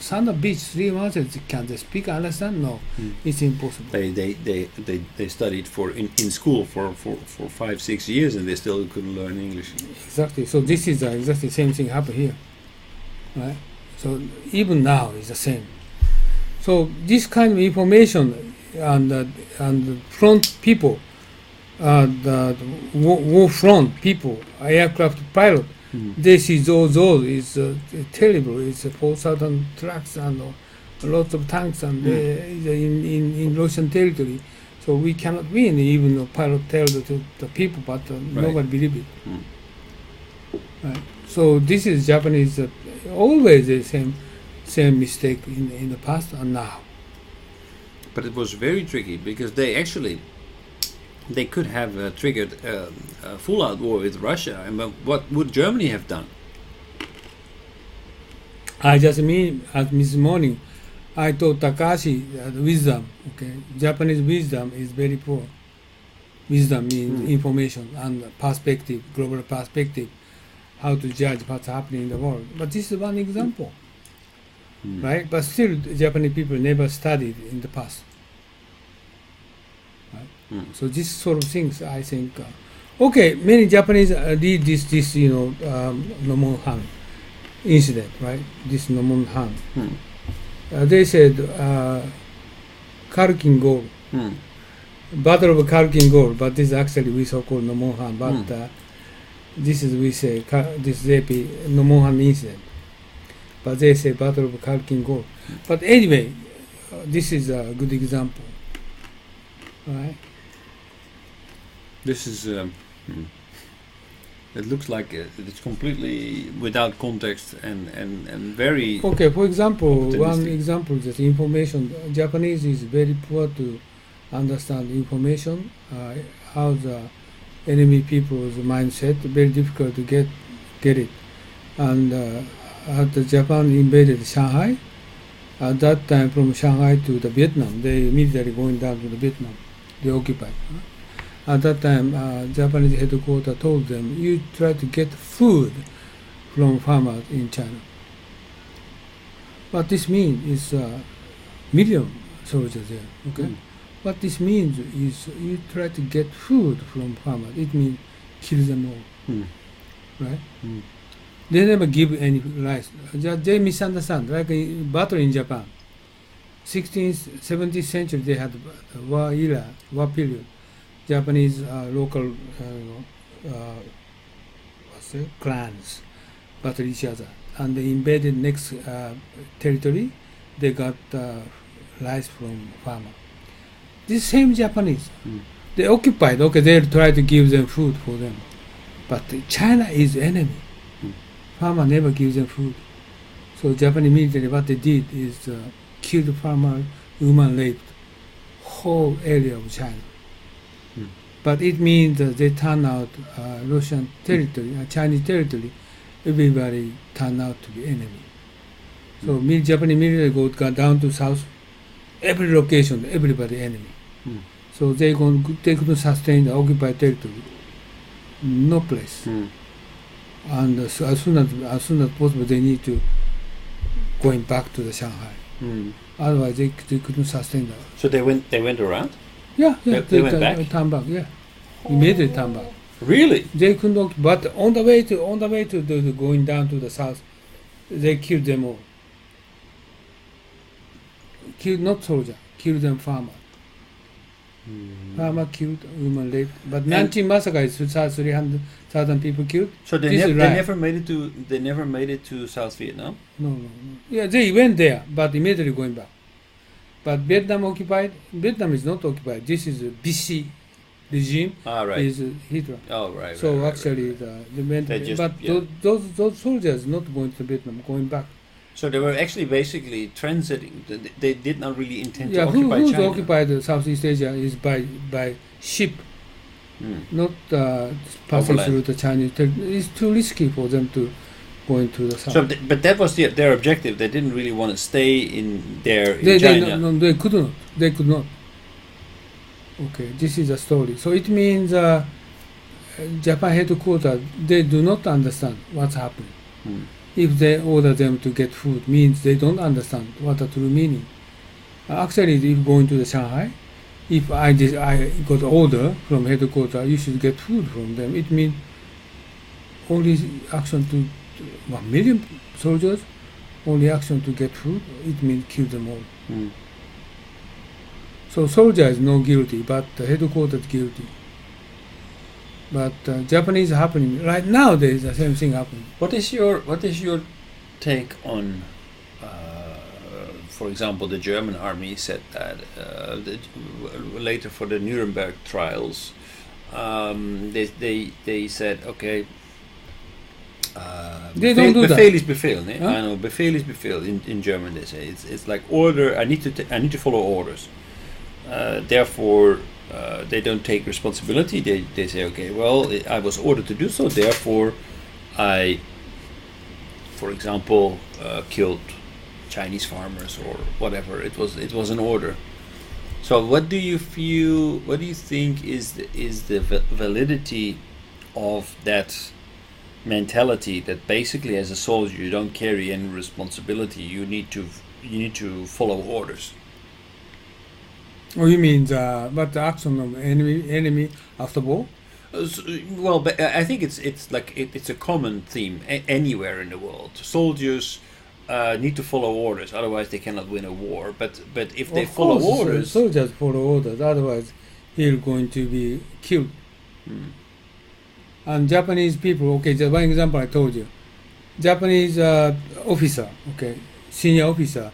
Speaker 2: Sanda Beach, 3 months, can they speak, understand? No, it's impossible.
Speaker 1: They studied in school for 5-6 years, and they still couldn't learn English.
Speaker 2: Exactly. So this is exactly the same thing happened here, right? So even now it's the same. So this kind of information and front people, the war front people, aircraft pilot, they see those is terrible. It's 4,000 trucks and lots of tanks and in Russian territory. So we cannot win. Even the pilot tell the people, but nobody believe it. Right. So this is Japanese always the same mistake in the past and now.
Speaker 1: But it was very tricky because they could have triggered a full-out war with Russia. And what would Germany have done?
Speaker 2: I just this morning, I told Takashi wisdom. Okay, Japanese wisdom is very poor. Wisdom means information and perspective, global perspective, how to judge what's happening in the world. But this is one example, right? But still, Japanese people never studied in the past. So this sort of things, I think. Many Japanese read this Nomonhan incident, right? This Nomonhan. They said Kharkin Goal, Battle of Kharkin Goal, but this actually we so-called Nomonhan. But this is we say this JP Nomonhan incident, but they say Battle of Kharkin Goal. But anyway, this is a good example, right?
Speaker 1: This is, it looks like it's completely without context and very...
Speaker 2: Okay, for example,
Speaker 1: optimistic.
Speaker 2: one example is information. Japanese is very poor to understand information, how the enemy people's mindset, very difficult to get it. And after Japan invaded Shanghai, at that time from Shanghai to the Vietnam, they immediately going down to the Vietnam, they occupied. At that time, Japanese headquarters told them, you try to get food from farmers in China. What this means is million soldiers there. Okay. What this means is you try to get food from farmers. It means kill them all. Right? They never give any rice. They misunderstand. Like in battle in Japan, 16th, 17th century, they had war era, war period. Japanese local clans battle each other, and they invaded next territory. They got rice from farmer. This same Japanese, they occupied. Okay, they try to give them food for them, but China is enemy. Farmer never gives them food. So Japanese military, what they did is killed farmer, human raped whole area of China. But it means that they turn out Russian territory, Chinese territory, everybody turn out to be enemy. So Japanese military got down to south, every location, everybody enemy. So they couldn't sustain the occupied territory. No place. And as soon as possible, they need to going back to the Shanghai. Otherwise, they couldn't sustain that.
Speaker 1: So they went around?
Speaker 2: Yeah,
Speaker 1: They went back?
Speaker 2: Turn back, yeah. Immediately turn back.
Speaker 1: Really?
Speaker 2: They couldn't, but on the way to the going down to the south, they killed them all. Killed not soldier, killed them farmer. Farmer killed, human raped. But Nanjing massacre is 300,000 people killed.
Speaker 1: So they never made it to South Vietnam?
Speaker 2: No. Yeah, they went there, but immediately going back. But Vietnam occupied. Vietnam is not occupied. This is a BC regime.
Speaker 1: Right.
Speaker 2: Is Hitler.
Speaker 1: Oh, right.
Speaker 2: So
Speaker 1: right,
Speaker 2: actually,
Speaker 1: right.
Speaker 2: they went. But those soldiers not going to Vietnam, going back.
Speaker 1: So they were actually basically transiting. They did not really intend to
Speaker 2: occupy
Speaker 1: China.
Speaker 2: Who's occupied Southeast Asia is by ship, not passing through the Chinese. It's too risky for them to go into the south.
Speaker 1: So, but that was their objective. They didn't really want to stay in China.
Speaker 2: They could not. They could not. Okay, this is a story. So it means Japan headquarters, they do not understand what's happening. If they order them to get food, means they don't understand what the true meaning. Actually, if going to the Shanghai, if I got order from headquarters, you should get food from them. It means only action to 1 million soldiers, only action to get food. It means kill them all. So soldier is no guilty, but the headquarters guilty. But Japanese happening right now. There is the same thing happening.
Speaker 1: What is your take on, for example, the German army said that later for the Nuremberg trials, they said okay.
Speaker 2: They don't do that.
Speaker 1: Befehl ist Befehl. Ne?
Speaker 2: Huh?
Speaker 1: I know Befehl ist Befehl in German. They say it's like order. I need to follow orders. Therefore. They don't take responsibility. They say, okay, well, I was ordered to do so. Therefore, I, for example, killed Chinese farmers or whatever. It was an order. So, what do you feel? What do you think is the validity of that mentality? That basically, as a soldier, you don't carry any responsibility. You need to follow orders.
Speaker 2: Oh, you mean what the action of enemy after war?
Speaker 1: Well, but I think it's like it's a common theme anywhere in the world. Soldiers need to follow orders, otherwise they cannot win a war. But if they follow orders,
Speaker 2: soldiers follow orders. Otherwise, he's going to be killed. And Japanese people. Okay, just one example I told you. Japanese officer. Okay, senior officer,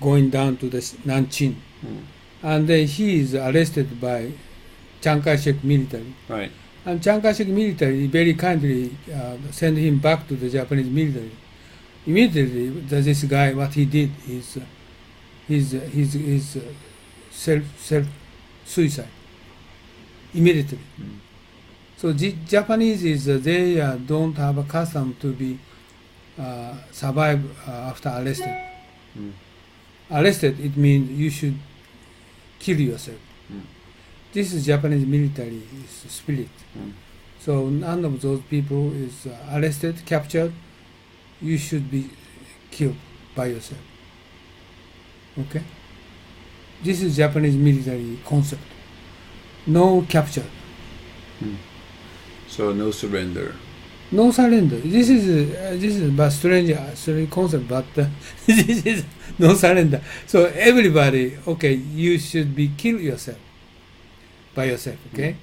Speaker 2: going down to the Nanjing. And he is arrested by Chiang Kai-shek military.
Speaker 1: Right.
Speaker 2: And Chiang Kai-shek military very kindly sent him back to the Japanese military. Immediately, this guy, what he did is his self-suicide. Immediately. So Japanese is they don't have a custom to be survive after arrested. Arrested, it means you should kill yourself. This is Japanese military spirit.
Speaker 1: Mm.
Speaker 2: So none of those people is arrested, captured. You should be killed by yourself. Okay? This is Japanese military concept. No capture.
Speaker 1: Mm. So no surrender.
Speaker 2: No surrender. This is but strange concept, but this is no surrender. So everybody, okay, you should be kill yourself by yourself. Okay,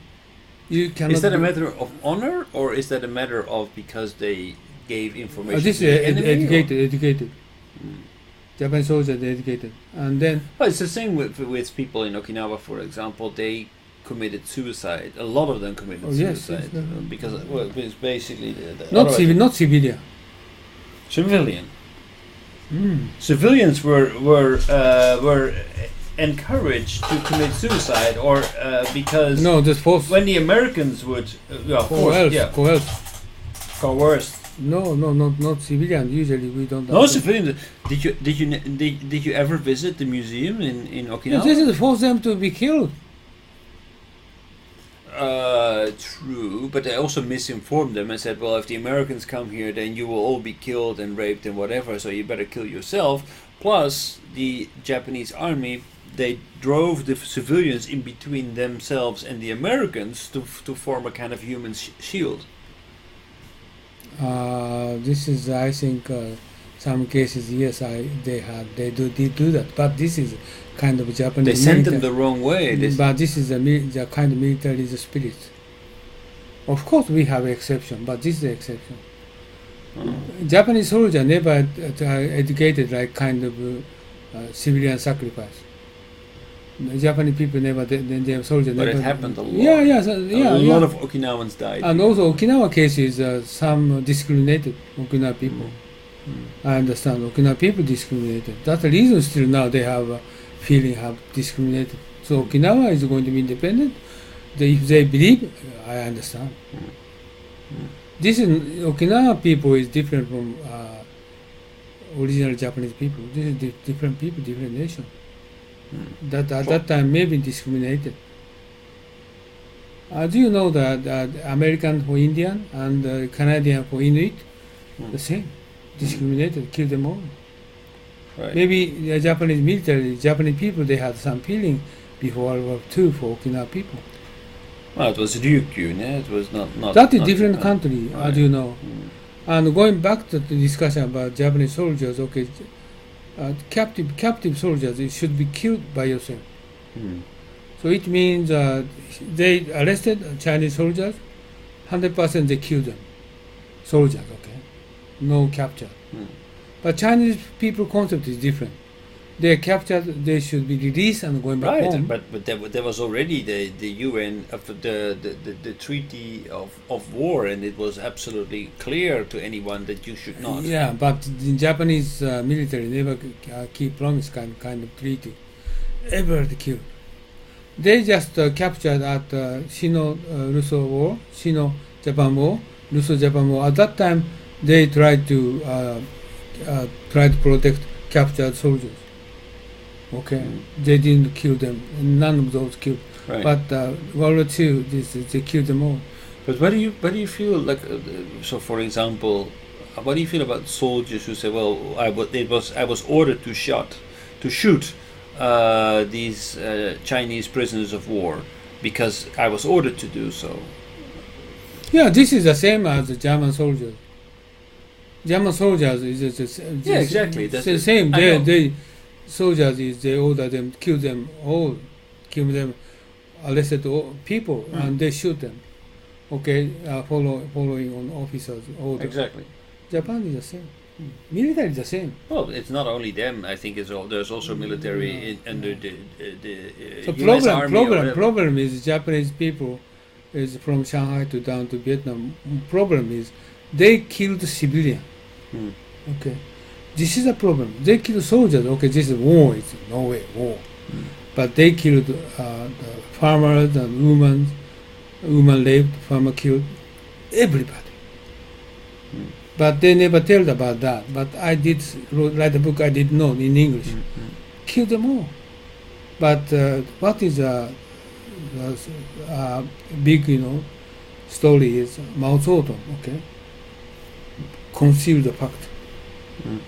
Speaker 2: you cannot.
Speaker 1: Is that a matter of honor, or is that a matter of because they gave information?
Speaker 2: This
Speaker 1: to the
Speaker 2: is
Speaker 1: enemy,
Speaker 2: educated.
Speaker 1: Mm.
Speaker 2: Japanese soldiers educated, and then.
Speaker 1: Well, it's the same with people in Okinawa, for example. They committed suicide. A lot of them committed suicide because it's basically
Speaker 2: not civilian.
Speaker 1: Civilian.
Speaker 2: Mm.
Speaker 1: Civilians were encouraged to commit suicide, or because
Speaker 2: that's false.
Speaker 1: When the Americans would coerced.
Speaker 2: No, not civilian. Usually we don't.
Speaker 1: No civilians. Did you ever visit the museum in Okinawa?
Speaker 2: Yes, this is force them to be killed.
Speaker 1: True, but they also misinformed them and said, well, if the Americans come here, then you will all be killed and raped and whatever, so you better kill yourself. Plus, the Japanese army, they drove the civilians in between themselves and the Americans to form a kind of human shield.
Speaker 2: This is, I think, some cases, yes, they did do that, but this is kind of Japanese.
Speaker 1: They sent them the wrong way.
Speaker 2: But this is the kind of military spirit. Of course, we have exception, but this is the exception. Japanese soldier never educated like kind of civilian sacrifice. Japanese people never, their soldiers
Speaker 1: but
Speaker 2: never.
Speaker 1: But it happened a lot.
Speaker 2: A
Speaker 1: lot of Okinawans died.
Speaker 2: And also Okinawa cases, some discriminated Okinawa people. I understand Okinawa people discriminated. That's the reason still now they have feeling have discriminated. So Okinawa is going to be independent. If they believe, I understand. This is Okinawa people is different from original Japanese people. This is different people, different nation. That at that time may be discriminated. Do you know that American for Indian and Canadian for Inuit, the same, discriminated, killed them all.
Speaker 1: Right.
Speaker 2: Maybe the Japanese military, Japanese people, they had some feeling before World War II for Okinawa people.
Speaker 1: Well, it was Ryukyu, yeah? It was not.
Speaker 2: That is different country,
Speaker 1: right.
Speaker 2: As you know. And going back to the discussion about Japanese soldiers, okay, captive soldiers, it should be killed by yourself. So it means they arrested Chinese soldiers, 100% they killed them. Soldiers, okay, no capture. But Chinese people concept is different. They are captured, they should be released and going back home.
Speaker 1: But there was already the UN the treaty of war, and it was absolutely clear to anyone that you should not.
Speaker 2: Yeah, but the Japanese military never keep promise kind of treaty. Ever killed. They just captured at Sino-Russo War, Sino-Japan War, Russo-Japan War. At that time, they tried to protect captured soldiers. Okay, they didn't kill them. None of those killed.
Speaker 1: Right.
Speaker 2: But World War II, they killed them all.
Speaker 1: But what do you feel like? So, for example, what do you feel about soldiers who say, "Well, I was ordered to shoot these Chinese prisoners of war because I was ordered to do so"?
Speaker 2: Yeah, this is the same as the German soldiers. German soldiers is
Speaker 1: exactly.
Speaker 2: That's the same. They soldiers is they order them, kill them, arrested people, and they shoot them. Okay, following on officers' order.
Speaker 1: Exactly.
Speaker 2: Japan is the same. Military is the same.
Speaker 1: Well, it's not only them. I think there's also military under the
Speaker 2: so
Speaker 1: US Army.
Speaker 2: Problem is Japanese people is from Shanghai to down to Vietnam. Problem is they killed civilian. Okay, this is a problem. They killed soldiers. Okay, this is war. It's no way war. But they killed the farmers and women. Women raped, farmer killed, everybody. But they never tell about that. But I did write a book. I did know in English. Kill them all. But what is big, story is Mao Zedong. Okay, concealed the fact.
Speaker 1: Mm.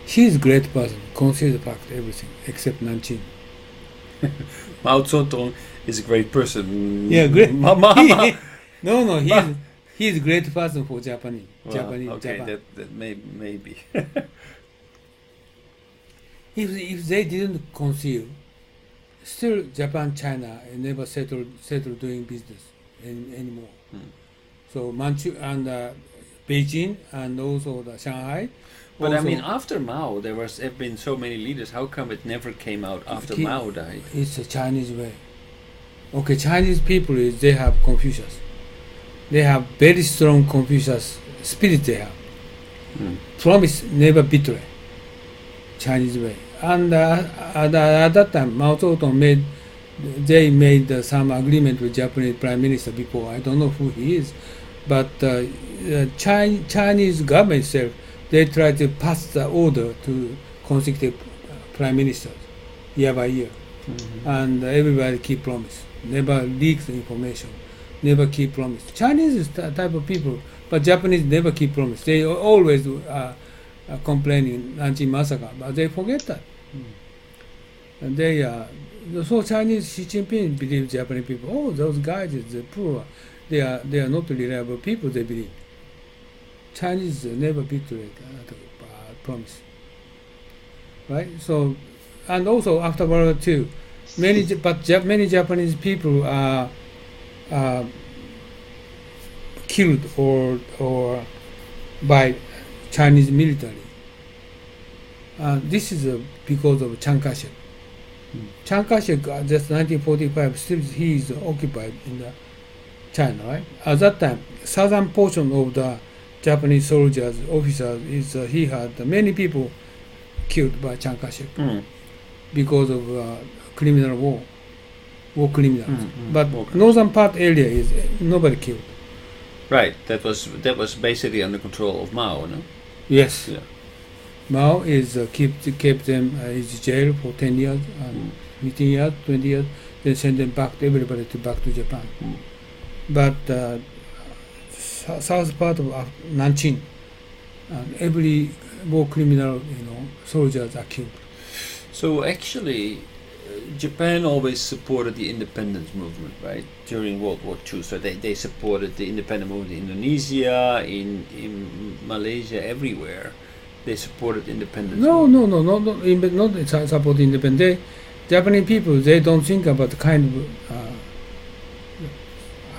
Speaker 2: He is great person. Concealed the fact everything except Nanjing.
Speaker 1: Mao Zedong is a great person.
Speaker 2: Yeah, great.
Speaker 1: Mama.
Speaker 2: No, he's a great person for Japanese.
Speaker 1: Okay,
Speaker 2: Japan.
Speaker 1: that maybe.
Speaker 2: If they didn't conceal, still Japan, China never settle doing business anymore.
Speaker 1: Mm.
Speaker 2: So Manchu and Beijing and also the Shanghai.
Speaker 1: But
Speaker 2: also,
Speaker 1: after Mao, have been so many leaders. How come it never came out after Mao died?
Speaker 2: It's a Chinese way. Okay, Chinese people they have Confucius. They have very strong Confucius spirit. They have promise never betray. Chinese way. And at that time, Mao Zedong made some agreement with Japanese Prime Minister before. I don't know who he is, but Chinese government itself, they try to pass the order to consecutive prime ministers year by year, and everybody keep promise, never leaks information, never keep promise. Chinese is the type of people, but Japanese never keep promise. They always complaining Nanjing massacre, but they forget that. And they so Chinese Xi Jinping believe Japanese people. Oh, those guys is poor. They are not reliable people. They believe. Chinese never betray promise. Right. So, and also after World War II, many Japanese people are killed or by Chinese military. This is because of Chiang Kai-shek. Chiang Kai-shek, just 1945, still he is occupied in the China, right? At that time, southern portion of the Japanese soldiers, officers, he had many people killed by Chiang Kai-shek because of criminal war criminals. But northern part area is nobody killed.
Speaker 1: Right, that was basically under control of Mao, no?
Speaker 2: Yes.
Speaker 1: Yeah.
Speaker 2: Mao is kept them in jail for 10 years, 15 years, 20 years, then send them back back to Japan. But south part of Nanjing, every war criminal, soldiers are killed.
Speaker 1: So actually, Japan always supported the independence movement, right? During World War II, so they supported the independent movement in Indonesia, in Malaysia, everywhere. They supported independence.
Speaker 2: No, not support independence. Japanese people, they don't think about the kind of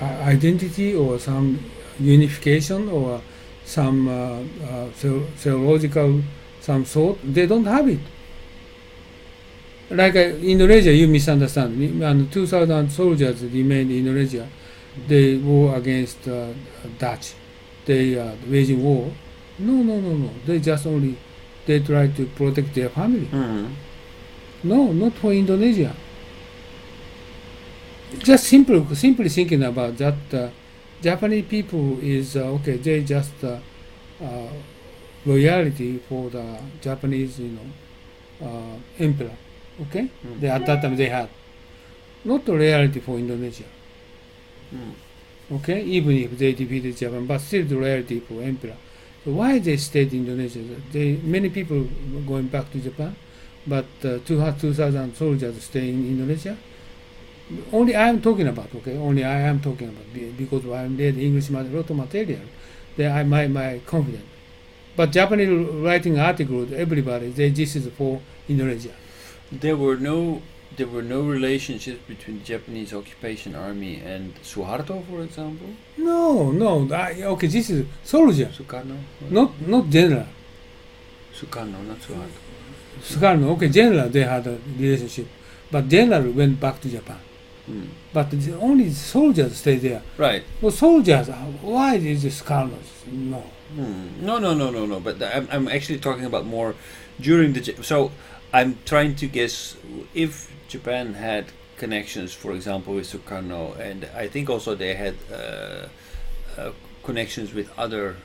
Speaker 2: identity or some unification or some theological some sort. They don't have it. Like Indonesia, you misunderstand. And 2,000 soldiers remained in Indonesia. They war against Dutch. They waging war. No. They try to protect their family. No, not for Indonesia. Just simply thinking about that. Japanese people is okay. They just loyalty for the Japanese, emperor. Okay, at that time they had not the loyalty for Indonesia. Okay, even if they defeated Japan, but still the loyalty for emperor. So why they stayed in Indonesia? Many people going back to Japan, but 2,000 soldiers stay in Indonesia. Only I am talking about. Okay, only I am talking about because I am read English a lot of material. They are my confident. But Japanese writing articles, everybody this is for Indonesia.
Speaker 1: There were no relationships between the Japanese occupation army and Suharto, for example.
Speaker 2: No. Okay, this is soldier.
Speaker 1: Sukarno.
Speaker 2: Not general.
Speaker 1: Sukarno, not Suharto.
Speaker 2: Sukarno, okay, general they had a relationship, but general went back to Japan. But only soldiers stay there.
Speaker 1: Right.
Speaker 2: Well, soldiers, why is this Sukarno? No.
Speaker 1: No. But I'm actually talking about more during the. So I'm trying to guess if Japan had connections, for example, with Sukarno, and I think also they had connections with other.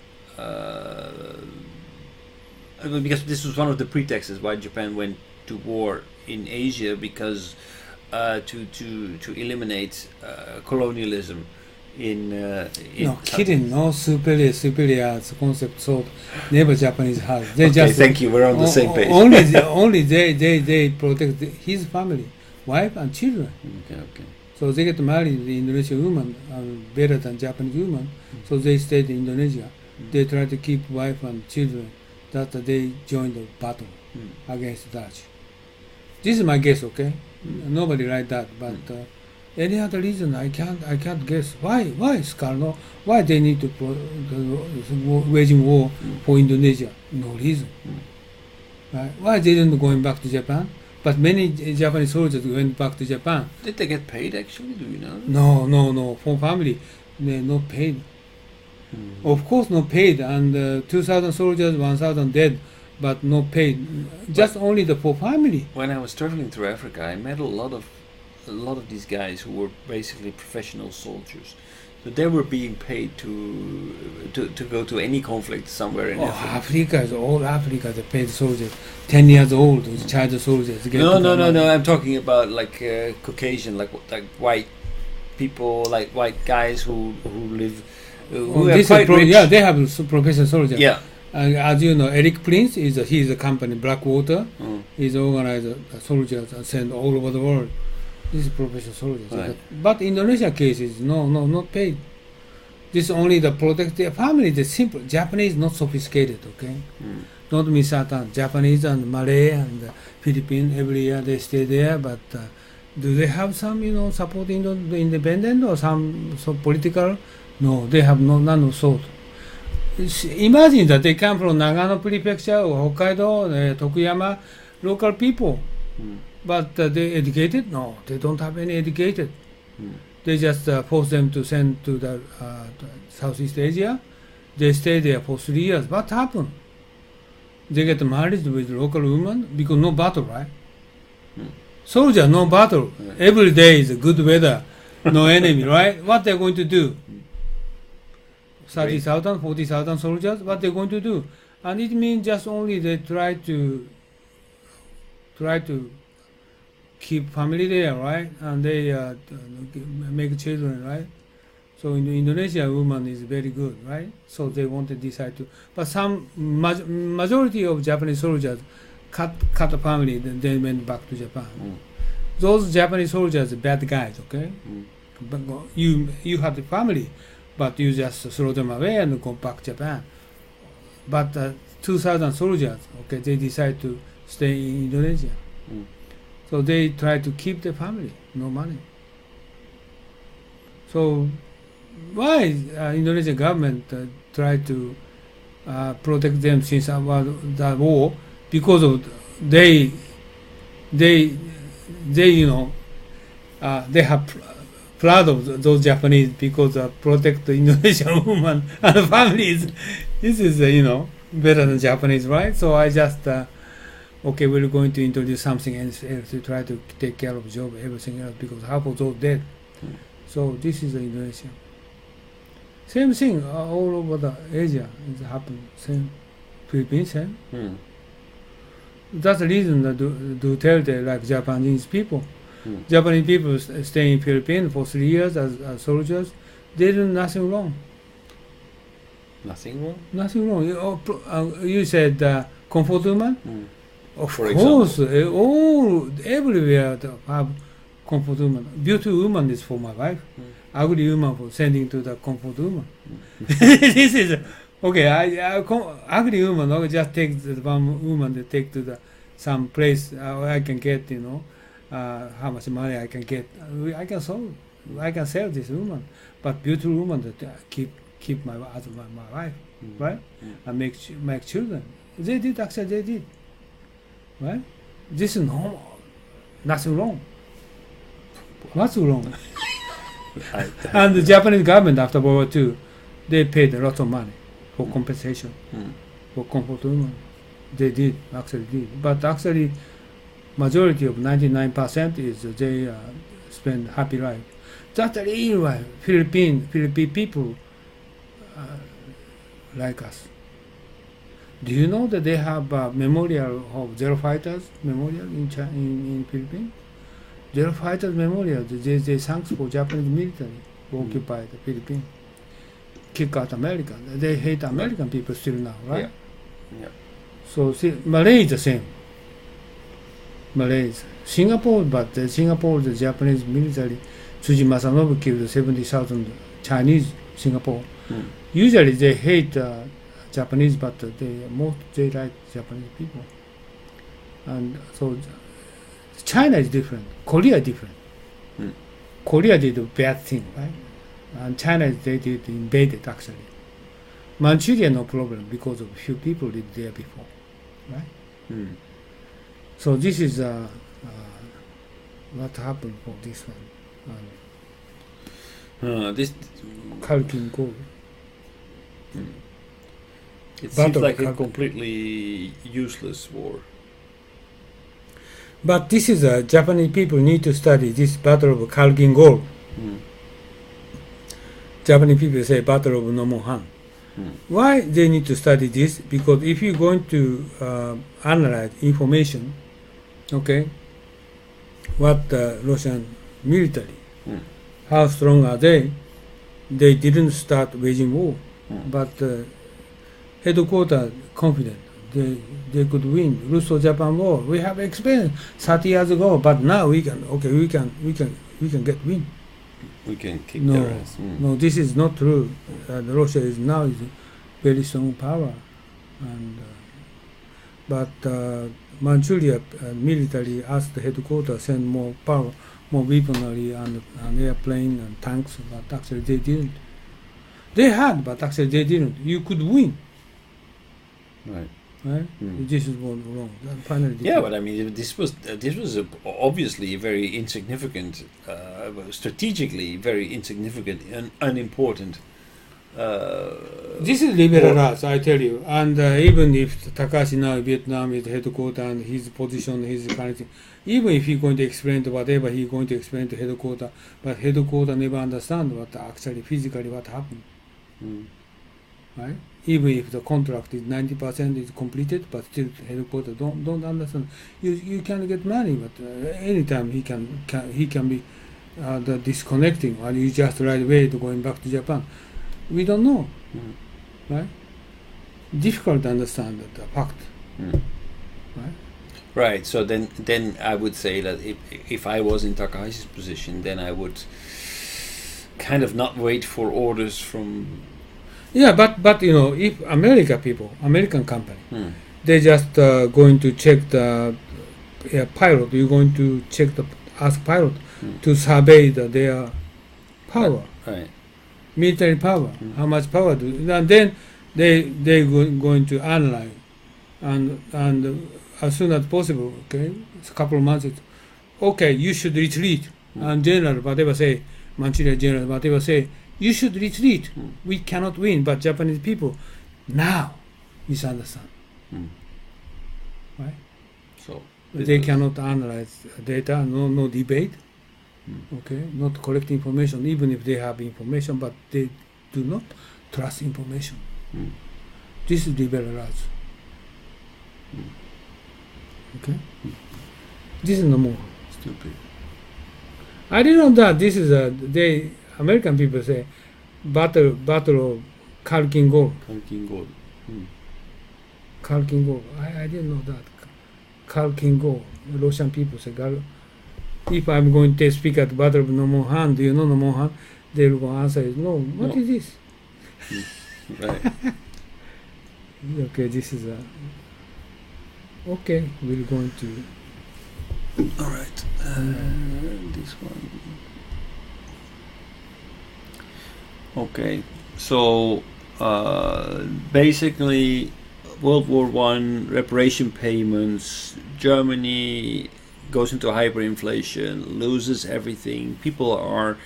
Speaker 1: Because this was one of the pretexts why Japan went to war in Asia, because to eliminate colonialism in
Speaker 2: No kidding, no superior concept thought never Japanese has. They
Speaker 1: okay,
Speaker 2: just
Speaker 1: thank you. We're on the same page.
Speaker 2: only they protect his family, wife and children.
Speaker 1: Okay.
Speaker 2: So they get married the Indonesian woman better than Japanese woman. So they stayed in Indonesia. They try to keep wife and children. That they joined the battle against Dutch. This is my guess, okay? Nobody write that, but any other reason I can't guess. Why Scarno? Why they need to waging war for Indonesia? No reason. Right? Why they didn't going back to Japan? But many Japanese soldiers went back to Japan.
Speaker 1: Did they get paid actually? Do you know?
Speaker 2: No. For family, they not paid. Of course, not paid. And 2,000 soldiers, 1,000 dead, but not paid. Just only for family.
Speaker 1: When I was traveling through Africa, I met a lot of these guys who were basically professional soldiers. So they were being paid to go to any conflict somewhere in Africa.
Speaker 2: Africa is all Africa. The paid soldiers, 10 years old, child soldiers.
Speaker 1: No. I'm talking about like Caucasian, like white people, like white guys who live. Who are quite rich.
Speaker 2: Yeah, they have professional soldiers.
Speaker 1: Yeah.
Speaker 2: As you know, Eric Prince he's a company Blackwater. He's organized soldiers and sent all over the world. This is professional soldiers.
Speaker 1: Right.
Speaker 2: But Indonesia case is no, not paid. This is only the protect their family. The simple Japanese not sophisticated. Okay, not misunderstand. Japanese and Malay and Philippine every year they stay there. But do they have some supporting the independent or some political? No, they have none of sort. Imagine that they come from Nagano Prefecture or Hokkaido, Tokuyama, local people. But they educated? No, they don't have any educated. They just force them to send to the Southeast Asia. They stay there for 3 years. What happened? They get married with local women because no battle, right? Soldier, no battle. Every day is good weather, no enemy, right? What they're going to do? 30,000, 40,000 soldiers, what they're going to do? And it means just only they try to keep family there, right? And they make children, right? So in Indonesia, woman is very good, right? So they want to decide to. But some majority of Japanese soldiers cut the family, then they went back to Japan. Those Japanese soldiers are bad guys, okay? But you have the family, but you just throw them away and go back to Japan. But 2,000 soldiers, okay, they decide to stay in Indonesia. So they try to keep the family, no money. So why Indonesian government try to protect them since the war? Because of they have proud of those Japanese because protect the Indonesian woman and families. This is better than Japanese, right? So I just okay, we're going to introduce something else to try to take care of job, everything else, because half of those dead. So this is the Indonesia. Same thing all over the Asia. It happened. Same Philippines, same. That's the reason that Duterte like Japanese people. Japanese people stay in Philippines for 3 years as soldiers. They do nothing wrong.
Speaker 1: Nothing wrong?
Speaker 2: Nothing wrong. You said comfort woman? Of
Speaker 1: For
Speaker 2: course, all everywhere they have comfort woman. Beautiful woman is for my wife. Ugly woman for sending to the comfort woman. This is okay. Ugly woman. I just take the one woman to take to some place where I can get how much money I can get. I can sell this woman. But beautiful woman that keep my wife, right? And make children. They did. Right? This is normal. Nothing wrong. What's wrong? And the Japanese government after World War II, they paid a lot of money for compensation for comfort women. They did. But actually, majority of 99% is they spend happy life. That's the reason why Philippine people like us. Do you know that they have a memorial of zero fighters memorial in Philippines? Their fighters' memorial, they thanks for Japanese military who occupied the Philippines, kick out Americans. They hate American people still now, right?
Speaker 1: Yeah.
Speaker 2: So Malay is the same. Malays, Singapore, but Singapore, the Japanese military, Tsuji Masanobu killed 70,000 Chinese Singapore. Usually they hate Japanese, but they like Japanese people. And so China is different. Korea is different. Korea did a bad thing, right? And China, they did invaded actually. Manchuria, no problem because of few people lived there before, right? So this is what happened for this one.
Speaker 1: This
Speaker 2: Kalkin Gold.
Speaker 1: It
Speaker 2: Battle
Speaker 1: seems like a
Speaker 2: Kalkin.
Speaker 1: completely useless war.
Speaker 2: But this is Japanese people need to study this Battle of Kalkin Gold. Japanese people say Battle of Nomonhan. Why they need to study this? Because if you're going to analyze information, okay, what the Russian military, how strong are they? They didn't start waging war, but headquarters confident they could win Russo-Japan war. We have experience 30 years ago, but now we can get win.
Speaker 1: We can kick their ass.
Speaker 2: No, this is not true. Russia is now a very strong power, and but Manchuria military asked the headquarters send more power, more weaponry and airplane and tanks, but actually they didn't. They had, but actually they didn't. You could win.
Speaker 1: Right.
Speaker 2: This is what wrong. Finally,
Speaker 1: Yeah, but I mean, this was obviously very insignificant, strategically very insignificant and unimportant.
Speaker 2: This is liberal arts, I tell you. And even if Takashi now Vietnam is headquarters and his position, his kind of thing, even if he's going to explain to whatever he's going to explain to headquarters, but headquarters never understand what actually physically what happened. Right? Even if the contract is 90% is completed, but still headquarters don't understand. You can get money, but anytime he can be the disconnecting, or you just right away to going back to Japan. We don't know, right? Difficult to understand the fact, right?
Speaker 1: Right. So then I would say that if I was in Takahashi's position, then I would kind of not wait for orders from.
Speaker 2: Yeah, but you know, if American company, they just going to check the pilot. You're going to ask pilot to survey their power,
Speaker 1: right?
Speaker 2: Military power. How much power do? And then they going to analyze, and as soon as possible. Okay, it's a couple of months. Okay, you should retreat. And general, whatever say, Manchuria general, whatever say. You should retreat. We cannot win, but Japanese people now misunderstand. Right?
Speaker 1: So
Speaker 2: they cannot analyze data, no debate. Okay, not collect information, even if they have information, but they do not trust information. This is liberal arts. Okay? This is no more.
Speaker 1: Stupid.
Speaker 2: I didn't know that this is American people say battle of Kalkin Gold.
Speaker 1: Kalkin Gold.
Speaker 2: Kalkin Gold. I didn't know that. Kalkin Gold. Russian people say, if I'm going to speak at Battle of Nomonhan, do you know Nomonhan? They will answer, no, what is this?
Speaker 1: Right.
Speaker 2: Okay, this is okay, we're going to.
Speaker 1: All right. This one. Okay, so basically, World War I, reparation payments, Germany goes into hyperinflation, loses everything, people are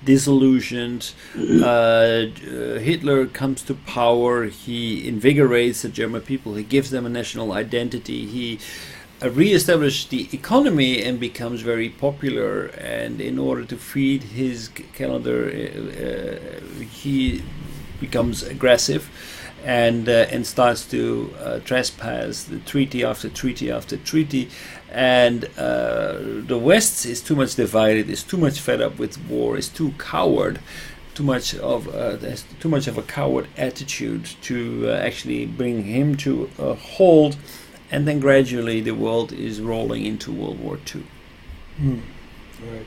Speaker 1: disillusioned, Hitler comes to power, he invigorates the German people, he gives them a national identity, he re-establishes the economy and becomes very popular, and in order to feed his calendar he becomes aggressive and starts to trespass the treaty after treaty after treaty, and the West is too much divided, is too much fed up with war, is too coward, there's too much of a coward attitude to actually bring him to a halt, and then gradually the world is rolling into World War II.
Speaker 2: Right.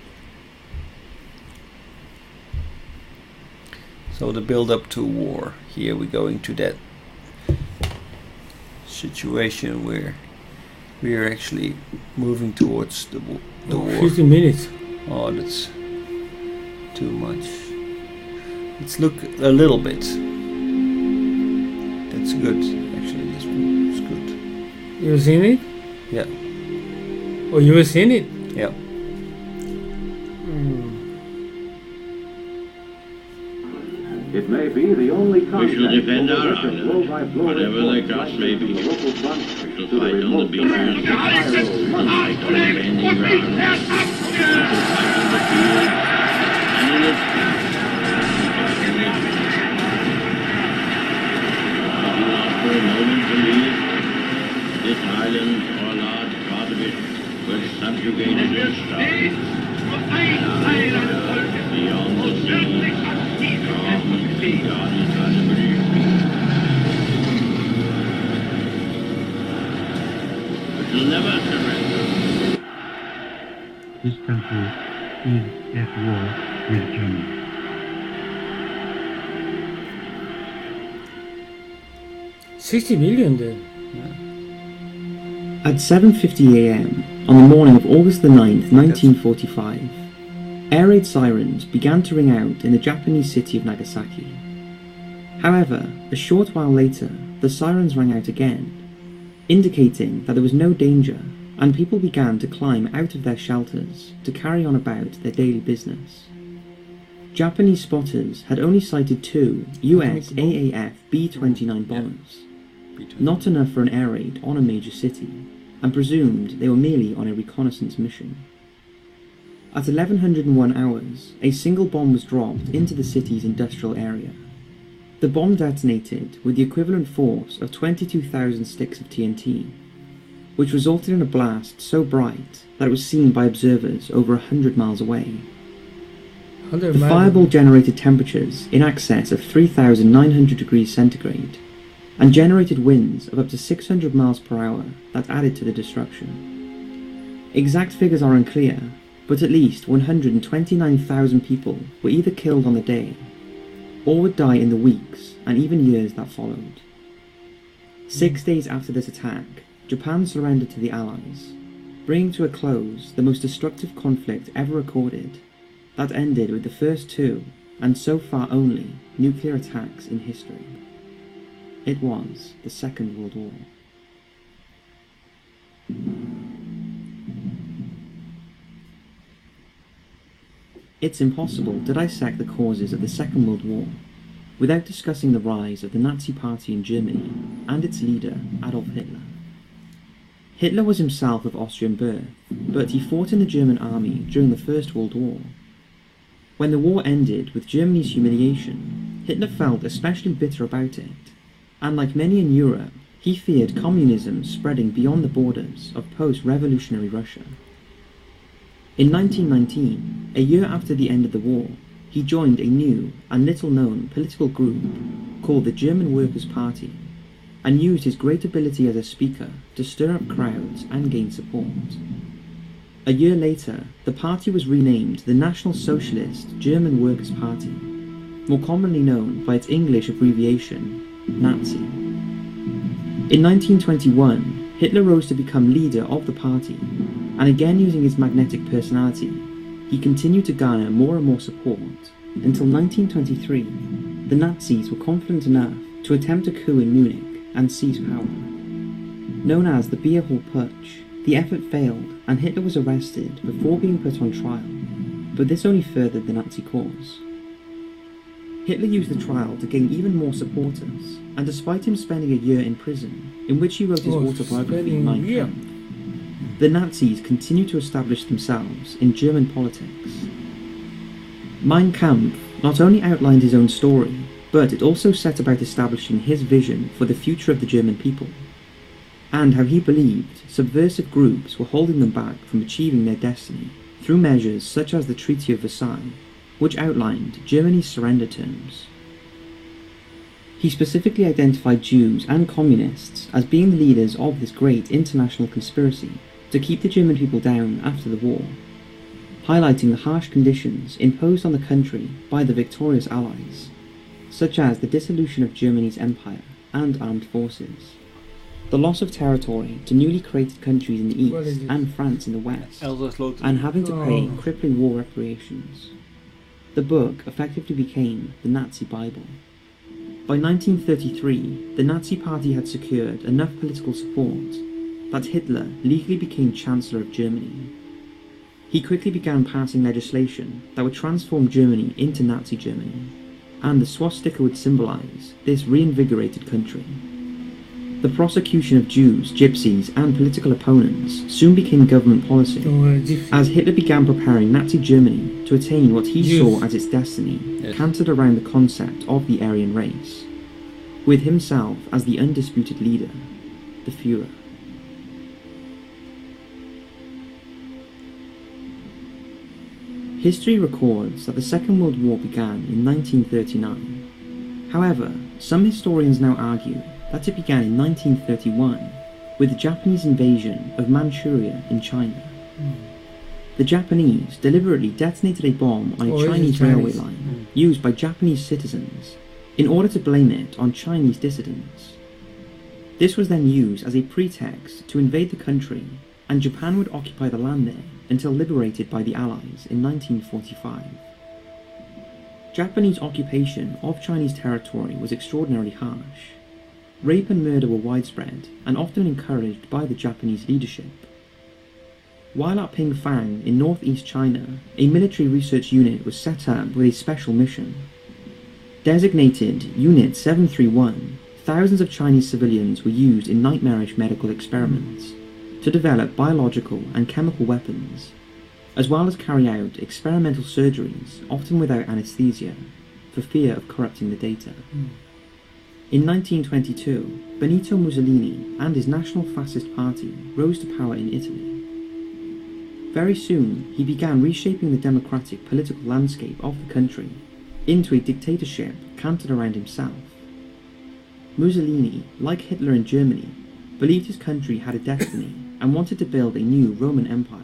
Speaker 1: So the build-up to war. Here we're going to that situation where we are actually moving towards the war.
Speaker 2: 50 minutes.
Speaker 1: Oh, that's too much. Let's look a little bit. It's good, actually. This one is good.
Speaker 2: You've seen it?
Speaker 1: Yeah.
Speaker 2: Oh, you've seen it?
Speaker 1: Yeah.
Speaker 4: It may be the only
Speaker 5: We shall defend our island, whatever the cost may be. We shall fight on the beaches, fight on the landing grounds, we shall fight on the field, and in the streets. I do not for a moment believe this island, or a large part of it, was subjugated and starved. Beyond the seas, God is trying to bring peace. We shall never surrender.
Speaker 6: This country is at war with Germany.
Speaker 2: $60 billion then.
Speaker 7: At 7:50 a.m. on the morning of August the 9th, 1945, air raid sirens began to ring out in the Japanese city of Nagasaki. However, a short while later, the sirens rang out again, indicating that there was no danger, and people began to climb out of their shelters to carry on about their daily business. Japanese spotters had only sighted 2 US AAF B-29 bombers, not enough for an air raid on a major city, and presumed they were merely on a reconnaissance mission. At 1101 hours, a single bomb was dropped into the city's industrial area. The bomb detonated with the equivalent force of 22,000 sticks of TNT, which resulted in a blast so bright that it was seen by observers over 100 miles away. The fireball generated temperatures in excess of 3,900 degrees centigrade, and generated winds of up to 600 miles per hour that added to the destruction. Exact figures are unclear, but at least 129,000 people were either killed on the day, or would die in the weeks and even years that followed. 6 days after this attack, Japan surrendered to the Allies, bringing to a close the most destructive conflict ever recorded, that ended with the first 2, and so far only, nuclear attacks in history. It was the Second World War. It's impossible to dissect the causes of the Second World War without discussing the rise of the Nazi Party in Germany and its leader, Adolf Hitler. Hitler was himself of Austrian birth, but he fought in the German army during the First World War. When the war ended with Germany's humiliation, Hitler felt especially bitter about it, and like many in Europe, he feared communism spreading beyond the borders of post-revolutionary Russia. In 1919, a year after the end of the war, he joined a new and little-known political group called the German Workers' Party, and used his great ability as a speaker to stir up crowds and gain support. A year later, the party was renamed the National Socialist German Workers' Party, more commonly known by its English abbreviation, Nazi. In 1921, Hitler rose to become leader of the party, and again using his magnetic personality, he continued to garner more and more support, until 1923, the Nazis were confident enough to attempt a coup in Munich and seize power. Known as the Beer Hall Putsch, the effort failed and Hitler was arrested before being put on trial, but this only furthered the Nazi cause. Hitler used the trial to gain even more supporters, and despite him spending a year in prison, in which he wrote his autobiography, Mein Kampf, the Nazis continued to establish themselves in German politics. Mein Kampf not only outlined his own story, but it also set about establishing his vision for the future of the German people, and how he believed subversive groups were holding them back from achieving their destiny through measures such as the Treaty of Versailles, which outlined Germany's surrender terms. He specifically identified Jews and communists as being the leaders of this great international conspiracy to keep the German people down after the war, highlighting the harsh conditions imposed on the country by the victorious Allies, such as the dissolution of Germany's empire and armed forces, the loss of territory to newly created countries in the east and France in the west, and having to pay crippling war reparations. The book effectively became the Nazi Bible. By 1933, the Nazi Party had secured enough political support that Hitler legally became Chancellor of Germany. He quickly began passing legislation that would transform Germany into Nazi Germany, and the swastika would symbolise this reinvigorated country. The prosecution of Jews, gypsies and political opponents soon became government policy, as Hitler began preparing Nazi Germany to attain what he saw as its destiny, cantered around the concept of the Aryan race, with himself as the undisputed leader, the Führer. History records that the Second World War began in 1939. However, some historians now argue that it began in 1931 with the Japanese invasion of Manchuria in China. The Japanese deliberately detonated a bomb on a Chinese railway line used by Japanese citizens in order to blame it on Chinese dissidents. This was then used as a pretext to invade the country, and Japan would occupy the land there until liberated by the Allies in 1945. Japanese occupation of Chinese territory was extraordinarily harsh. Rape and murder were widespread and often encouraged by the Japanese leadership. While at Pingfang in northeast China, a military research unit was set up with a special mission. Designated Unit 731, thousands of Chinese civilians were used in nightmarish medical experiments to develop biological and chemical weapons, as well as carry out experimental surgeries, often without anesthesia, for fear of corrupting the data. In 1922, Benito Mussolini and his National Fascist Party rose to power in Italy. Very soon, he began reshaping the democratic political landscape of the country into a dictatorship cantered around himself. Mussolini, like Hitler in Germany, believed his country had a destiny and wanted to build a new Roman Empire,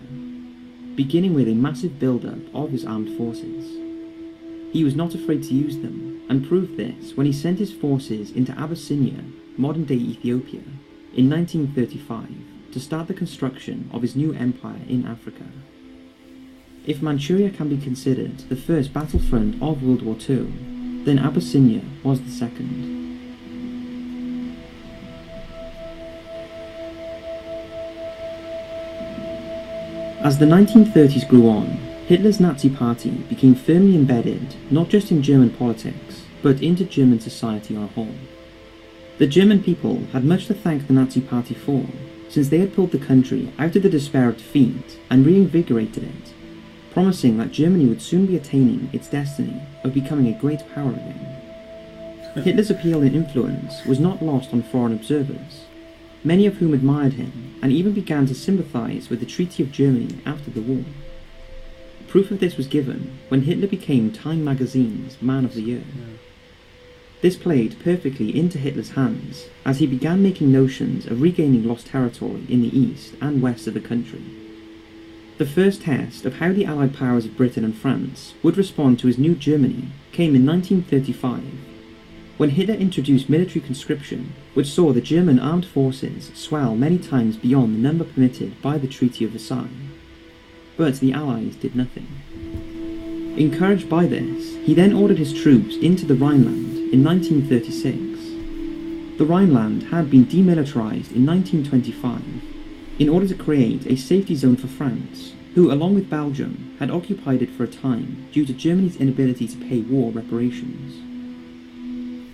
Speaker 7: beginning with a massive build-up of his armed forces. He was not afraid to use them, and proved this when he sent his forces into Abyssinia, modern-day Ethiopia, in 1935 to start the construction of his new empire in Africa. If Manchuria can be considered the first battlefront of World War II, then Abyssinia was the second. As the 1930s grew on, Hitler's Nazi Party became firmly embedded not just in German politics, but into German society on a whole. The German people had much to thank the Nazi Party for, since they had pulled the country out of the despair of defeat and reinvigorated it, promising that Germany would soon be attaining its destiny of becoming a great power again. Hitler's appeal and influence was not lost on foreign observers, many of whom admired him and even began to sympathise with the Treaty of Germany after the war. Proof of this was given when Hitler became Time magazine's Man of the Year. This played perfectly into Hitler's hands as he began making notions of regaining lost territory in the east and west of the country. The first test of how the Allied powers of Britain and France would respond to his new Germany came in 1935, when Hitler introduced military conscription, which saw the German armed forces swell many times beyond the number permitted by the Treaty of Versailles. But the Allies did nothing. Encouraged by this, he then ordered his troops into the Rhineland in 1936. The Rhineland had been demilitarized in 1925 in order to create a safety zone for France, who, along with Belgium, had occupied it for a time due to Germany's inability to pay war reparations.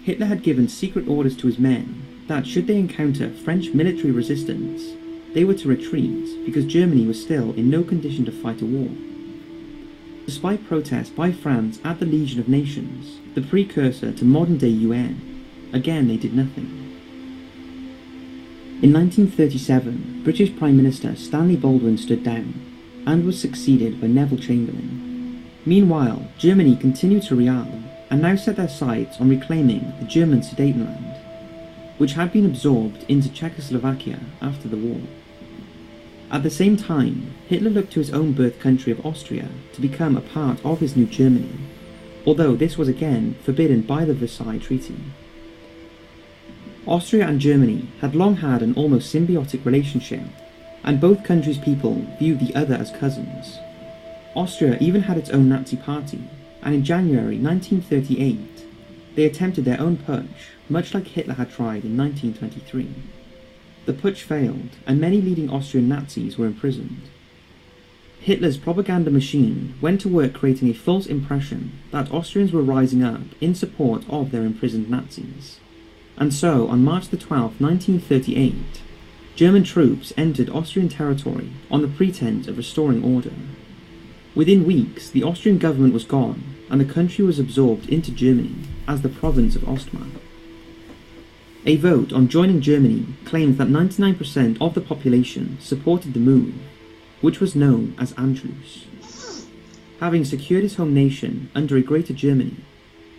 Speaker 7: Hitler had given secret orders to his men that should they encounter French military resistance, they were to retreat because Germany was still in no condition to fight a war. Despite protests by France at the Legion of Nations, the precursor to modern-day UN, again they did nothing. In 1937, British Prime Minister Stanley Baldwin stood down, and was succeeded by Neville Chamberlain. Meanwhile, Germany continued to rearm, and now set their sights on reclaiming the German Sudetenland, which had been absorbed into Czechoslovakia after the war. At the same time, Hitler looked to his own birth country of Austria to become a part of his new Germany, although this was again forbidden by the Versailles Treaty. Austria and Germany had long had an almost symbiotic relationship, and both countries' people viewed the other as cousins. Austria even had its own Nazi party, and in January 1938, they attempted their own putsch, much like Hitler had tried in 1923. The putsch failed, and many leading Austrian Nazis were imprisoned. Hitler's propaganda machine went to work creating a false impression that Austrians were rising up in support of their imprisoned Nazis. And so, on March the 12th, 1938, German troops entered Austrian territory on the pretense of restoring order. Within weeks, the Austrian government was gone, and the country was absorbed into Germany as the province of Ostmark. A vote on joining Germany claimed that 99% of the population supported the move, which was known as Anschluss. Having secured his home nation under a Greater Germany,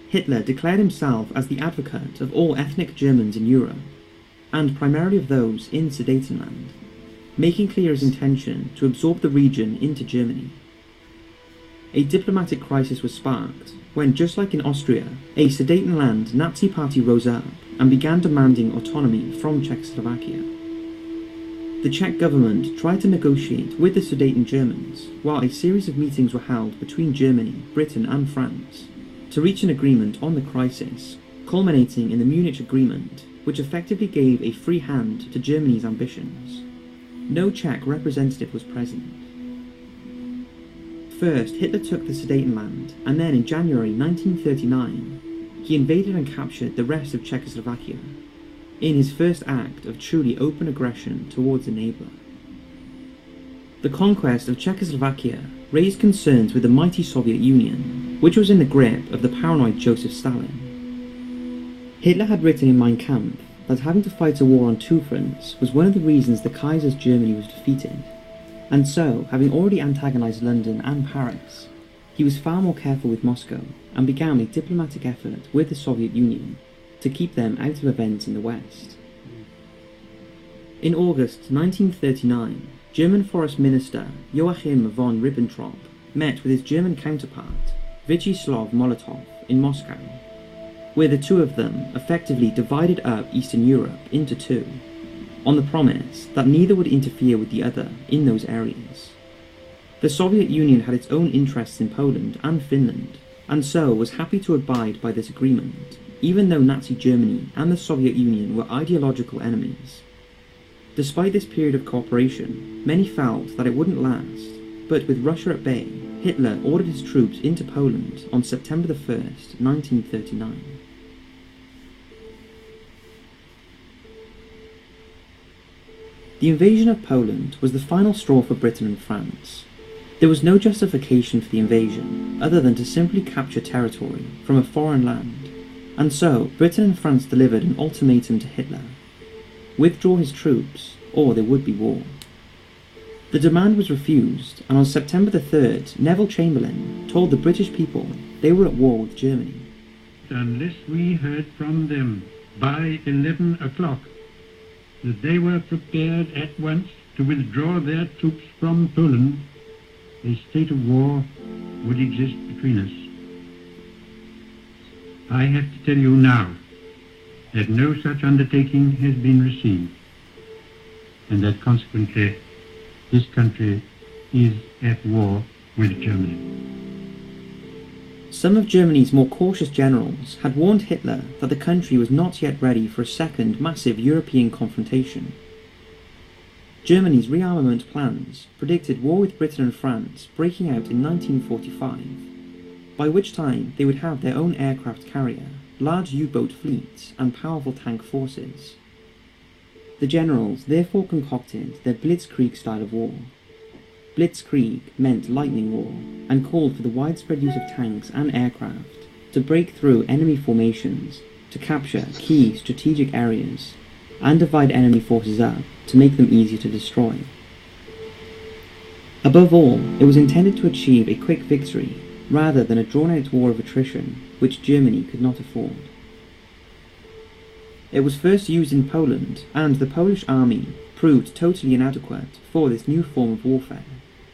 Speaker 7: Hitler declared himself as the advocate of all ethnic Germans in Europe, and primarily of those in Sudetenland, making clear his intention to absorb the region into Germany. A diplomatic crisis was sparked when, just like in Austria, a Sudetenland Nazi party rose up and began demanding autonomy from Czechoslovakia. The Czech government tried to negotiate with the Sudeten Germans, while a series of meetings were held between Germany, Britain and France to reach an agreement on the crisis, culminating in the Munich Agreement, which effectively gave a free hand to Germany's ambitions. No Czech representative was present. First, Hitler took the Sudetenland, and then in January 1939, he invaded and captured the rest of Czechoslovakia, in his first act of truly open aggression towards a neighbour. The conquest of Czechoslovakia raised concerns with the mighty Soviet Union, which was in the grip of the paranoid Joseph Stalin. Hitler had written in Mein Kampf that having to fight a war on two fronts was one of the reasons the Kaiser's Germany was defeated, and so, having already antagonized London and Paris, he was far more careful with Moscow and began a diplomatic effort with the Soviet Union to keep them out of events in the West. In August 1939, German Foreign Minister Joachim von Ribbentrop met with his German counterpart, Vyacheslav Molotov, in Moscow, where the two of them effectively divided up Eastern Europe into two, on the promise that neither would interfere with the other in those areas. The Soviet Union had its own interests in Poland and Finland, and so was happy to abide by this agreement, even though Nazi Germany and the Soviet Union were ideological enemies. Despite this period of cooperation, many felt that it wouldn't last, but with Russia at bay, Hitler ordered his troops into Poland on September the 1st, 1939. The invasion of Poland was the final straw for Britain and France. There was no justification for the invasion, other than to simply capture territory from a foreign land, and so Britain and France delivered an ultimatum to Hitler: withdraw his troops, or there would be war. The demand was refused, and on September the 3rd, Neville Chamberlain told the British people they were at war with Germany.
Speaker 6: Unless we heard from them by 11 o'clock that they were prepared at once to withdraw their troops from Poland, a state of war would exist between us. I have to tell you now that no such undertaking has been received, and that consequently this country is at war with Germany.
Speaker 7: Some of Germany's more cautious generals had warned Hitler that the country was not yet ready for a second massive European confrontation. Germany's rearmament plans predicted war with Britain and France breaking out in 1945, by which time they would have their own aircraft carrier, large U-boat fleets, and powerful tank forces. The generals therefore concocted their blitzkrieg style of war. Blitzkrieg meant lightning war, and called for the widespread use of tanks and aircraft to break through enemy formations, to capture key strategic areas, and divide enemy forces up to make them easier to destroy. Above all, it was intended to achieve a quick victory rather than a drawn-out war of attrition which Germany could not afford. It was first used in Poland, and the Polish army proved totally inadequate for this new form of warfare.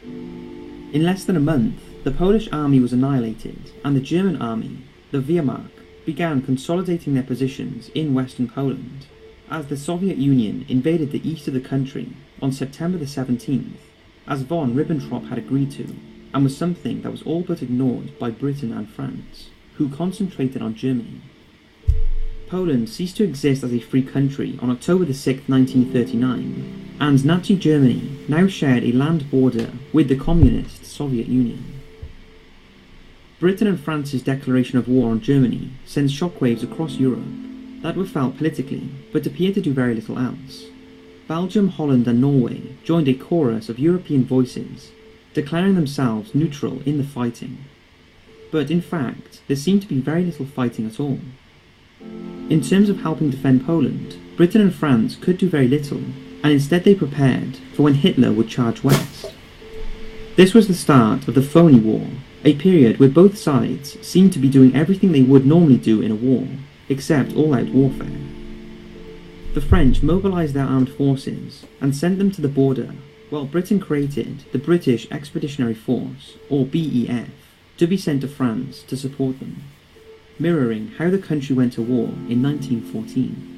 Speaker 7: In less than a month, the Polish army was annihilated, and the German army, the Wehrmacht, began consolidating their positions in western Poland, as the Soviet Union invaded the east of the country on September the 17th, as von Ribbentrop had agreed to, and was something that was all but ignored by Britain and France, who concentrated on Germany. Poland ceased to exist as a free country on October the 6th, 1939, and Nazi Germany now shared a land border with the communist Soviet Union. Britain and France's declaration of war on Germany sends shockwaves across Europe that were felt politically, but appeared to do very little else. Belgium, Holland and Norway joined a chorus of European voices, declaring themselves neutral in the fighting. But in fact, there seemed to be very little fighting at all. In terms of helping defend Poland, Britain and France could do very little, and instead they prepared for when Hitler would charge west. This was the start of the phony war, a period where both sides seemed to be doing everything they would normally do in a war, except all-out warfare. The French mobilised their armed forces and sent them to the border, while Britain created the British Expeditionary Force, or BEF, to be sent to France to support them, mirroring how the country went to war in 1914.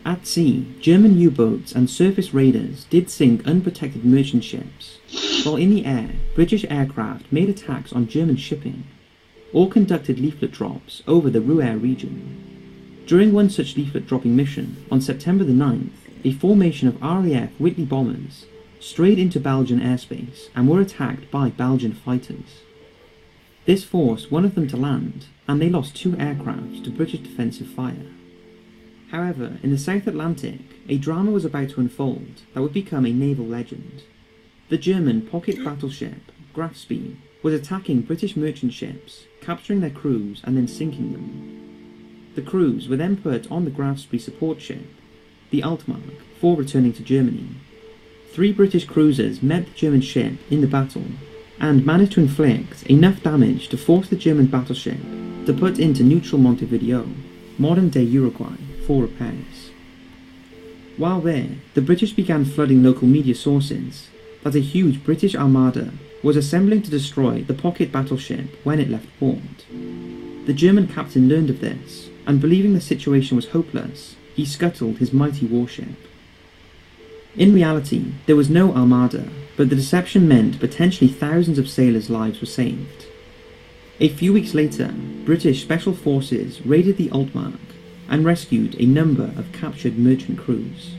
Speaker 7: At sea, German U-boats and surface raiders did sink unprotected merchant ships, while in the air, British aircraft made attacks on German shipping, or conducted leaflet drops over the Ruhr region. During one such leaflet dropping mission, on September the 9th, a formation of RAF Whitley bombers strayed into Belgian airspace and were attacked by Belgian fighters. This forced one of them to land, and they lost 2 aircraft to British defensive fire. However, in the South Atlantic, a drama was about to unfold that would become a naval legend. The German pocket battleship, Grafspee, was attacking British merchant ships, capturing their crews and then sinking them. The crews were then put on the Grafspee support ship, the Altmark, for returning to Germany. 3 British cruisers met the German ship in the battle, and managed to inflict enough damage to force the German battleship to put into neutral Montevideo, modern-day Uruguay, for repairs. While there, the British began flooding local media sources that a huge British armada was assembling to destroy the pocket battleship when it left port. The German captain learned of this, and believing the situation was hopeless, he scuttled his mighty warship. In reality, there was no armada, but the deception meant potentially thousands of sailors' lives were saved. A few weeks later, British Special Forces raided the Altmark and rescued a number of captured merchant crews.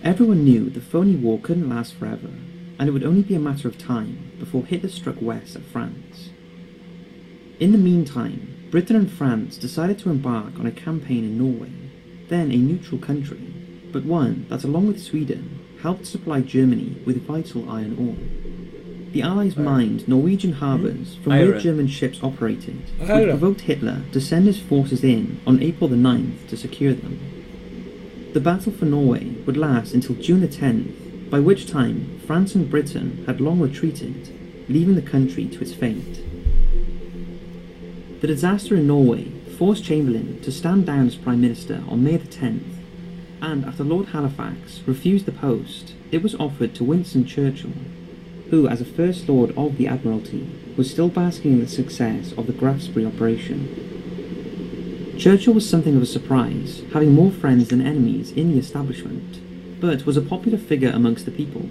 Speaker 7: Everyone knew the phony war couldn't last forever, and it would only be a matter of time before Hitler struck west at France. In the meantime, Britain and France decided to embark on a campaign in Norway, then a neutral country, but one that, along with Sweden, helped supply Germany with vital iron ore. The Allies mined Norwegian harbours from where German ships operated, which provoked Hitler to send his forces in on April the 9th to secure them. The battle for Norway would last until June the 10th, by which time France and Britain had long retreated, leaving the country to its fate. The disaster in Norway forced Chamberlain to stand down as Prime Minister on May the 10th, and after Lord Halifax refused the post, it was offered to Winston Churchill, who, as a First Lord of the Admiralty, was still basking in the success of the Grafspee operation. Churchill was something of a surprise, having more friends than enemies in the establishment, but was a popular figure amongst the people.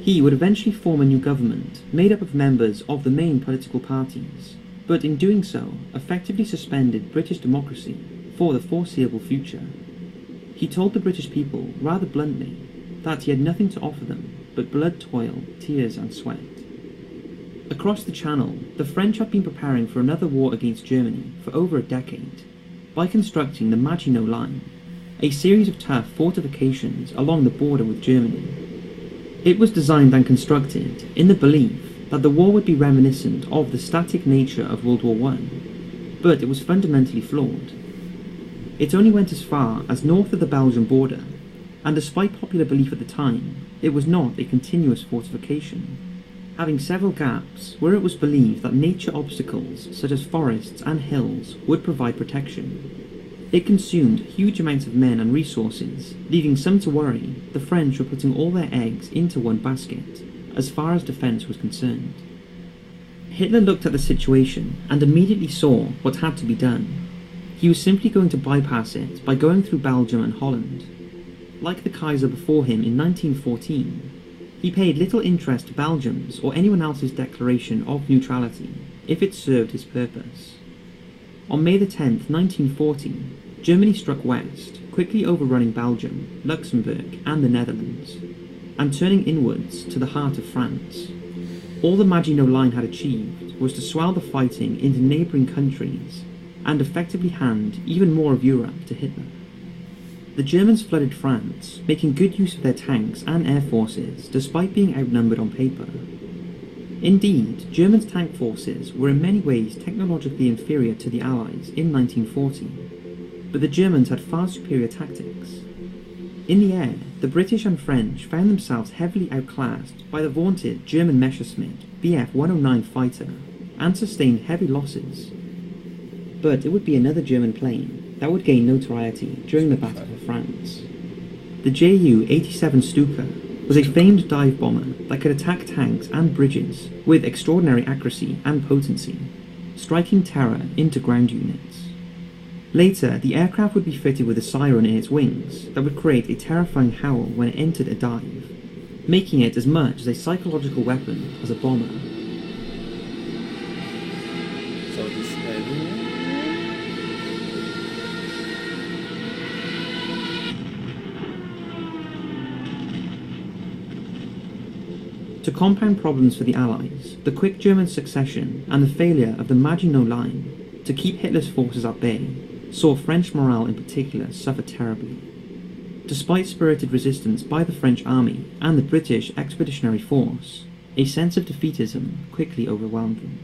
Speaker 7: He would eventually form a new government, made up of members of the main political parties, but in doing so, effectively suspended British democracy for the foreseeable future. He told the British people, rather bluntly, that he had nothing to offer them but blood, toil, tears and sweat. Across the Channel, the French had been preparing for another war against Germany for over a decade, by constructing the Maginot Line, a series of tough fortifications along the border with Germany. It was designed and constructed in the belief that the war would be reminiscent of the static nature of World War I, but it was fundamentally flawed. It only went as far as north of the Belgian border, and despite popular belief at the time, it was not a continuous fortification, having several gaps where it was believed that nature obstacles such as forests and hills would provide protection. It consumed huge amounts of men and resources, leaving some to worry the French were putting all their eggs into one basket, as far as defence was concerned. Hitler looked at the situation and immediately saw what had to be done. He was simply going to bypass it by going through Belgium and Holland. Like the Kaiser before him in 1914, he paid little interest to Belgium's or anyone else's declaration of neutrality if it served his purpose. On May the 10th, 1940, Germany struck west, quickly overrunning Belgium, Luxembourg and the Netherlands, and turning inwards to the heart of France. All the Maginot Line had achieved was to swell the fighting into neighbouring countries and effectively hand even more of Europe to Hitler. The Germans flooded France, making good use of their tanks and air forces despite being outnumbered on paper. Indeed, Germany's tank forces were in many ways technologically inferior to the Allies in 1940, but the Germans had far superior tactics. In the air, the British and French found themselves heavily outclassed by the vaunted German Messerschmitt Bf 109 fighter and sustained heavy losses. But it would be another German plane that would gain notoriety during the Battle of France. The Ju-87 Stuka was a famed dive bomber that could attack tanks and bridges with extraordinary accuracy and potency, striking terror into ground units. Later, the aircraft would be fitted with a siren in its wings that would create a terrifying howl when it entered a dive, making it as much as a psychological weapon as a bomber.
Speaker 1: So this
Speaker 7: To compound problems for the Allies, the quick German succession and the failure of the Maginot Line to keep Hitler's forces at bay saw French morale in particular suffer terribly. Despite spirited resistance by the French army and the British Expeditionary Force, a sense of defeatism quickly overwhelmed them.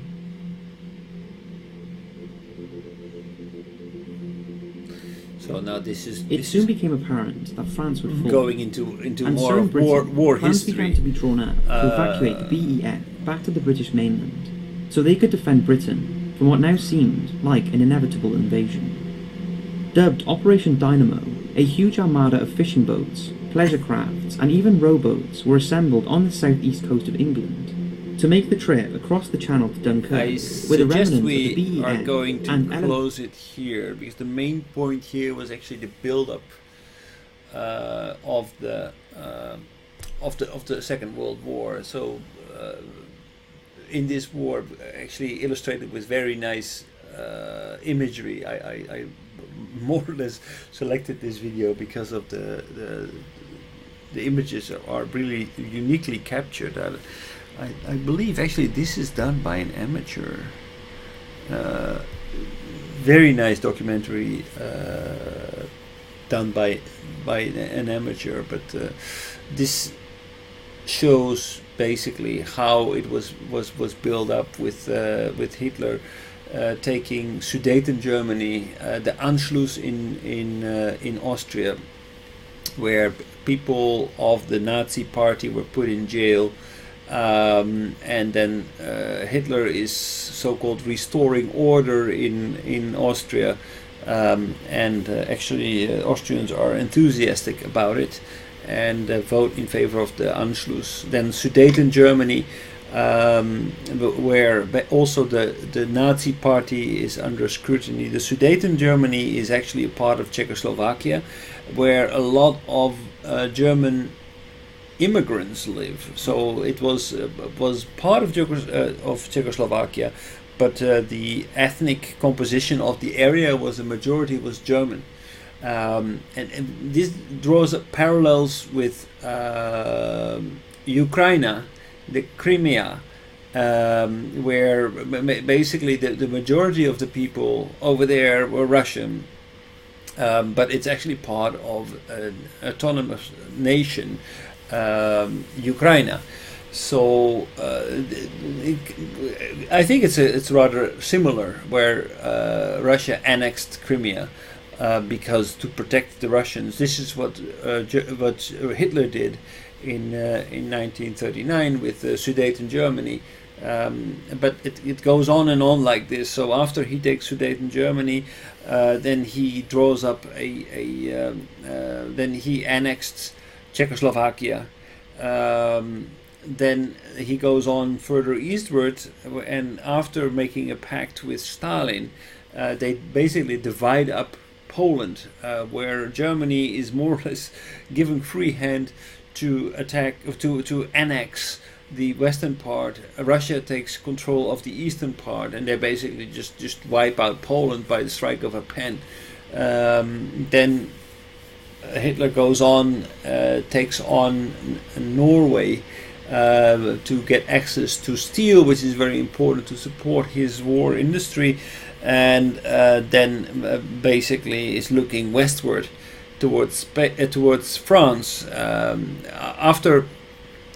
Speaker 1: So now
Speaker 7: it soon became apparent that France would fall.
Speaker 1: Going into
Speaker 7: and
Speaker 1: more
Speaker 7: so in
Speaker 1: of
Speaker 7: Britain,
Speaker 1: war
Speaker 7: plans
Speaker 1: history.
Speaker 7: began to be drawn up to evacuate the BEF back to the British mainland, so they could defend Britain from what now seemed like an inevitable invasion. Dubbed Operation Dynamo, a huge armada of fishing boats, pleasure crafts and even rowboats were assembled on the southeast coast of England to make the trip across the channel to Dunkirk
Speaker 1: I
Speaker 7: with the remnants
Speaker 1: suggest
Speaker 7: of the
Speaker 1: we
Speaker 7: BEF
Speaker 1: are going to
Speaker 7: and
Speaker 1: close it here, because the main point here was actually the build-up of the Second World War. So in this war, actually illustrated with very nice imagery. I more or less selected this video because of the images are really uniquely captured. I believe actually this is done by an amateur. Very nice documentary done by an amateur, but this shows basically how it was built up with Hitler taking Sudeten Germany, the Anschluss in Austria, where people of the Nazi party were put in jail, and then Hitler is so-called restoring order in Austria, and actually Austrians are enthusiastic about it and vote in favor of the Anschluss. Then Sudeten Germany, where also the Nazi party is under scrutiny. The Sudeten Germany is actually a part of Czechoslovakia, where a lot of German immigrants live. So it was part of Czechoslovakia, but the ethnic composition of the area was a majority was German. And this draws parallels with Ukraine, the Crimea, where basically the majority of the people over there were Russian, but it's actually part of an autonomous nation, Ukraine. So I think it's rather similar, where Russia annexed Crimea because to protect the Russians. This is what Hitler did in 1939 with Sudeten Germany. But it goes on and on like this. So after he takes Sudeten Germany, then he draws up then he annexed Czechoslovakia. Then he goes on further eastward, and after making a pact with Stalin, they basically divide up Poland, where Germany is more or less given free hand to annex the western part. Russia takes control of the eastern part, and they basically just wipe out Poland by the strike of a pen. Then Hitler goes on, takes on Norway to get access to steel, which is very important to support his war industry, and then basically is looking westward towards France. After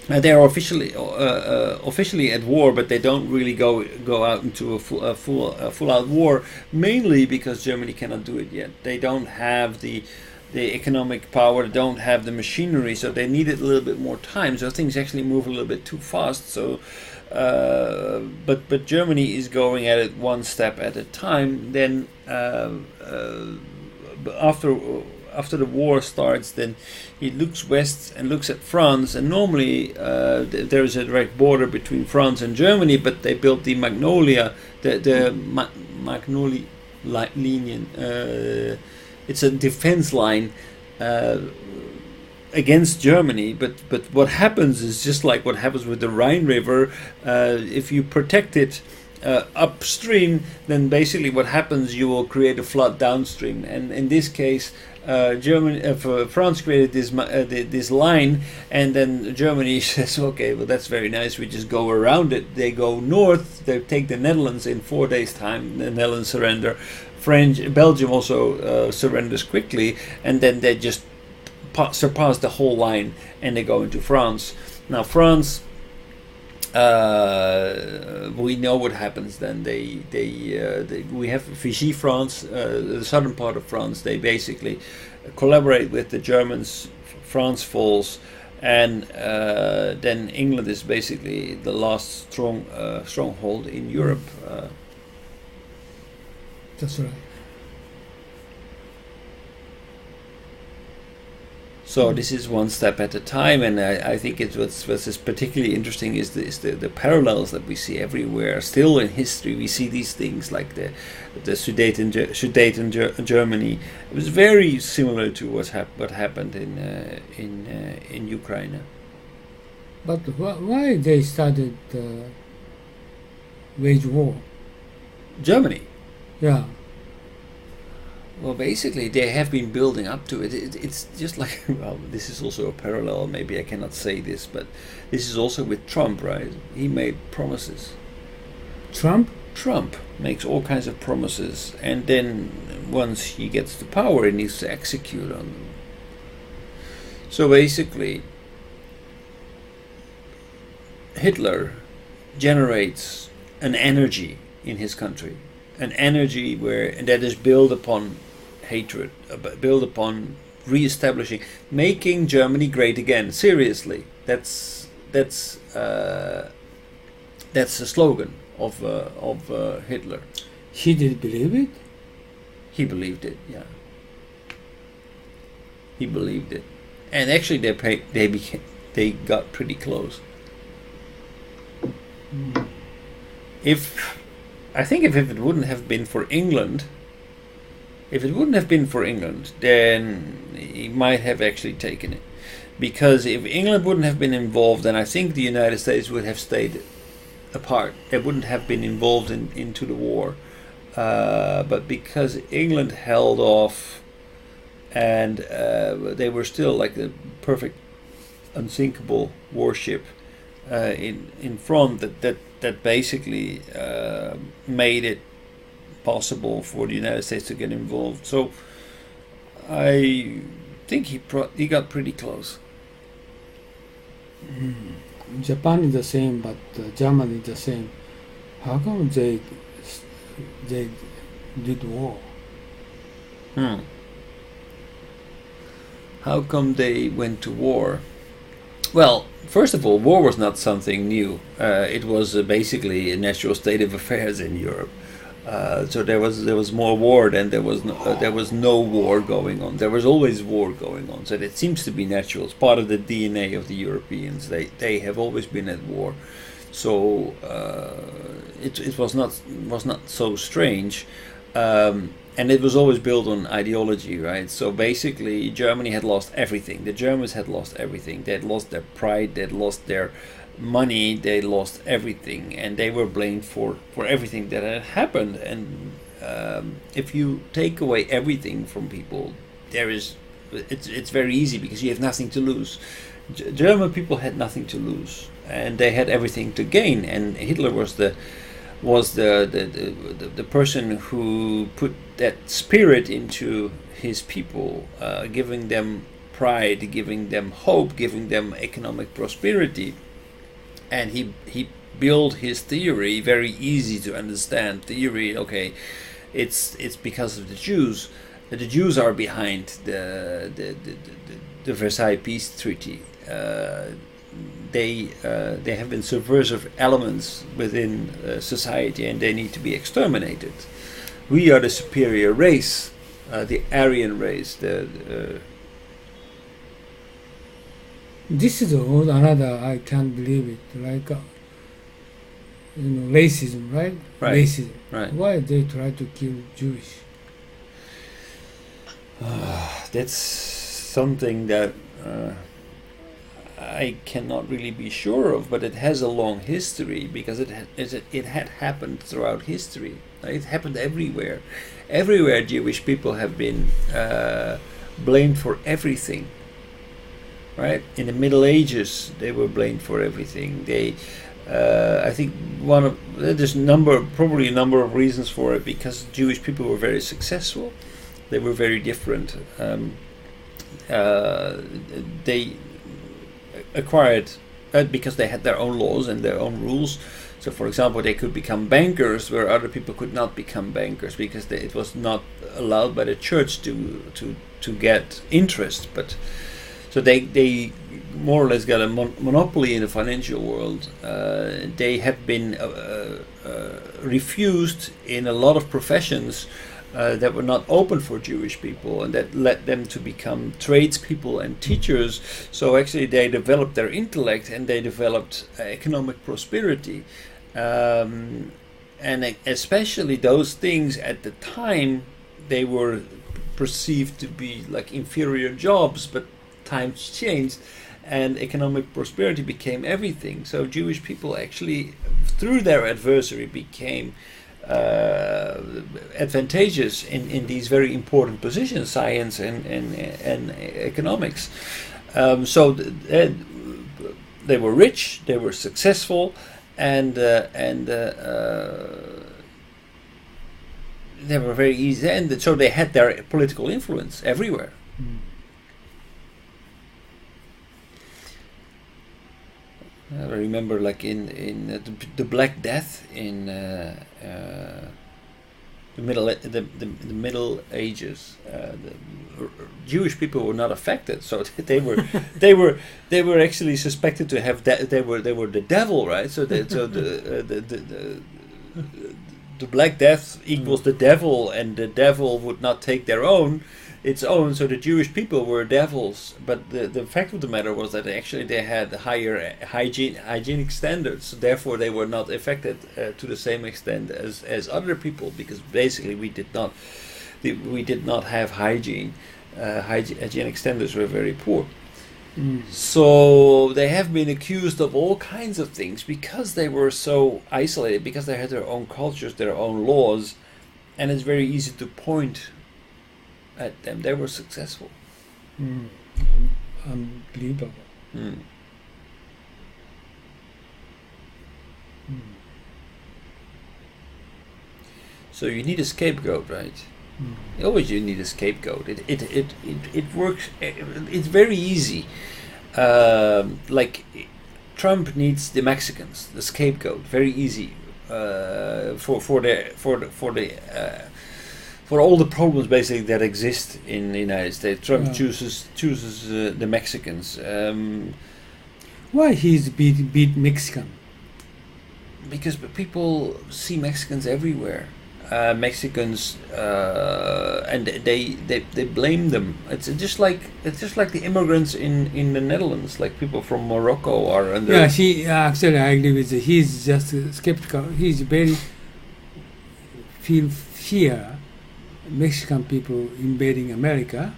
Speaker 1: they are officially at war, but they don't really go out into a full out war, mainly because Germany cannot do it yet. They don't have the economic power, don't have the machinery, so they needed a little bit more time. So things actually move a little bit too fast. So, but Germany is going at it one step at a time. Then after the war starts, then he looks west and looks at France. And normally there is a direct border between France and Germany, but they built the Magnolia line. It's a defense line against Germany, but what happens is just like what happens with the Rhine River. If you protect it upstream, then basically what happens, you will create a flood downstream. And in this case, France created this line, and then Germany says, okay, well, that's very nice, we just go around it. They go north, they take the Netherlands in 4 days' time, the Netherlands surrender. Belgium also surrenders quickly, and then they just surpass the whole line, and they go into France. Now France, we know what happens then. We have Vichy France, the southern part of France. They basically collaborate with the Germans. France falls, and then England is basically the last stronghold in Europe.
Speaker 2: That's right.
Speaker 1: So this is one step at a time, and I think what's particularly interesting is the parallels that we see everywhere. Still in history, we see these things like the Sudeten Germany. It was very similar to what happened in Ukraine.
Speaker 2: But why they started wage war?
Speaker 1: Germany.
Speaker 2: Yeah.
Speaker 1: Well, basically, they have been building up to it. It's just like, well, this is also a parallel. Maybe I cannot say this, but this is also with Trump, right? He made promises.
Speaker 2: Trump
Speaker 1: makes all kinds of promises, and then once he gets to power, he needs to execute on them. So basically, Hitler generates an energy in his country. An energy that is built upon hatred, built upon re-establishing, making Germany great again. Seriously, that's a slogan of Hitler.
Speaker 2: He did believe it.
Speaker 1: He believed it. Yeah, he believed it, and actually they got pretty close. I think if it wouldn't have been for England, then he might have actually taken it. Because if England wouldn't have been involved, then I think the United States would have stayed apart. They wouldn't have been involved into the war. But because England held off, and they were still like the perfect, unsinkable warship in front, that basically made it possible for the United States to get involved. So I think he got pretty close.
Speaker 2: Japan is the same, but Germany is the same. How come they did war?
Speaker 1: How come they went to war? Well, first of all, war was not something new. It was basically a natural state of affairs in Europe. So there was more war than there was no war going on. There was always war going on. So it seems to be natural. It's part of the DNA of the Europeans. They have always been at war. So it was not so strange. And it was always built on ideology, right? So basically, Germany had lost everything. The Germans had lost everything. They had lost their pride. They had lost their money. They lost everything, and they were blamed for everything that had happened. And if you take away everything from people, it's very easy because you have nothing to lose. German people had nothing to lose, and they had everything to gain. And Hitler was the person who put that spirit into his people, giving them pride, giving them hope, giving them economic prosperity. And he built his theory, very easy to understand theory. Okay, it's because of the Jews. The Jews are behind the Versailles Peace Treaty. They have been subversive elements within society, and they need to be exterminated. We are the superior race, the Aryan race.
Speaker 2: This is another, I can't believe it, like racism, right? Racism.
Speaker 1: Right.
Speaker 2: Why they try to kill Jewish?
Speaker 1: That's something that I cannot really be sure of, but it has a long history because it had happened throughout history. It happened everywhere. Everywhere Jewish people have been blamed for everything. Right? In the Middle Ages, they were blamed for everything. I think there's probably a number of reasons for it, because Jewish people were very successful. They were very different. They acquired because they had their own laws and their own rules. So, for example, they could become bankers where other people could not become bankers because it was not allowed by the church to get interest. But so they more or less got a monopoly in the financial world. They have been refused in a lot of professions that were not open for Jewish people, and that led them to become tradespeople and teachers. So actually they developed their intellect and they developed economic prosperity. And especially those things at the time, they were perceived to be like inferior jobs, but times changed and economic prosperity became everything. So Jewish people actually, through their adversary, became advantageous in these very important positions, science and economics. So they were rich, they were successful, and they were very easy, and so they had their political influence everywhere. I remember, like in the Black Death in the Middle Ages, the Jewish people were not affected, so they were actually suspected to have they were the devil, right? So the Black Death equals the devil, and the devil would not take its own, so the Jewish people were devils. But the fact of the matter was that actually they had higher hygienic standards, so therefore they were not affected to the same extent as other people, because basically we did not have hygiene. Hygienic standards were very poor. So they have been accused of all kinds of things because they were so isolated, because they had their own cultures, their own laws, and it's very easy to point at them. They were successful.
Speaker 2: Unbelievable.
Speaker 1: So you need a scapegoat, right? Always you need a scapegoat. It works. It's very easy. Like Trump needs the Mexicans, the scapegoat. Very easy for all the problems basically that exist in the United States. Trump chooses the Mexicans.
Speaker 2: Why he's beat Mexican?
Speaker 1: Because people see Mexicans everywhere. Mexicans and they blame them. It's just like the immigrants in the Netherlands, like people from Morocco are under.
Speaker 2: Yeah, actually I agree with you. He's just skeptical. He's very fear Mexican people invading America,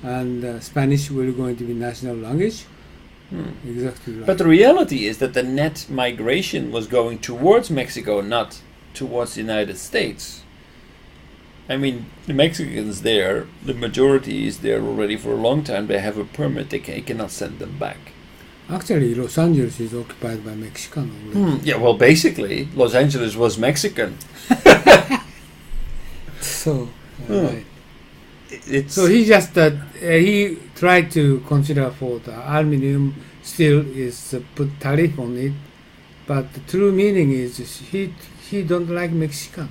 Speaker 2: and Spanish will going to be national language. Exactly right.
Speaker 1: But the reality is that the net migration was going towards Mexico, not towards the United States. I mean, the Mexicans there, the majority is there already for a long time. They have a permit. They cannot send them back.
Speaker 2: Actually, Los Angeles is occupied by Mexican already.
Speaker 1: Yeah, well, basically, Los Angeles was Mexican.
Speaker 2: So, right.
Speaker 1: So
Speaker 2: he just he tried to consider for the aluminum steel is put tariff on it, but the true meaning is he don't like Mexican.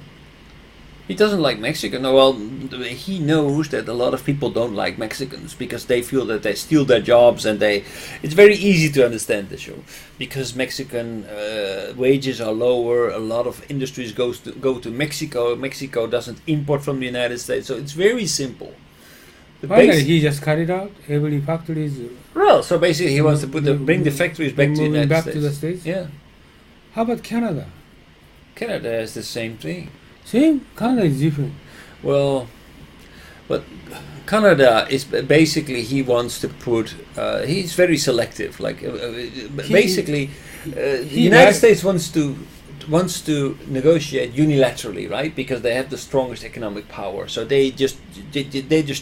Speaker 1: He doesn't like Mexican. Well, he knows that a lot of people don't like Mexicans because they feel that they steal their jobs, and it's very easy to understand the show because Mexican wages are lower. A lot of industries go to Mexico. Mexico doesn't import from the United States, so it's very simple.
Speaker 2: Finally, he just cut it out. Every factory is.
Speaker 1: Well, so basically, he wants to bring the factories back to the United States.
Speaker 2: To the States.
Speaker 1: Yeah.
Speaker 2: How about Canada?
Speaker 1: Canada is the same thing.
Speaker 2: Same? Canada is different.
Speaker 1: Well, but Canada is basically he wants to put. He's very selective. Like basically, the United States wants to negotiate unilaterally, right? Because they have the strongest economic power. So they just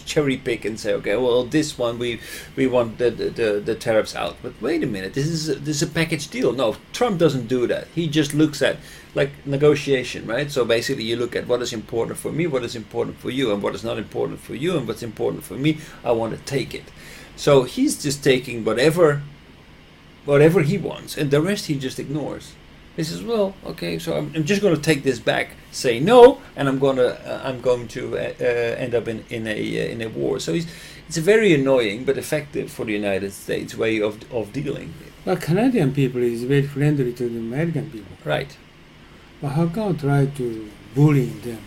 Speaker 1: cherry pick and say, okay, well, this one we want the tariffs out. But wait a minute, this is a package deal. No, Trump doesn't do that. He just looks at like negotiation, right? So basically, you look at what is important for me, what is important for you, and what is not important for you, and what's important for me. I want to take it. So he's just taking whatever he wants, and the rest he just ignores. He says, "Well, okay, so I'm just going to take this back, say no, and I'm going to end up in a war." So it's a very annoying but effective for the United States way of dealing.
Speaker 2: But Canadian people is very friendly to the American people.
Speaker 1: Right.
Speaker 2: But how come try to bully them?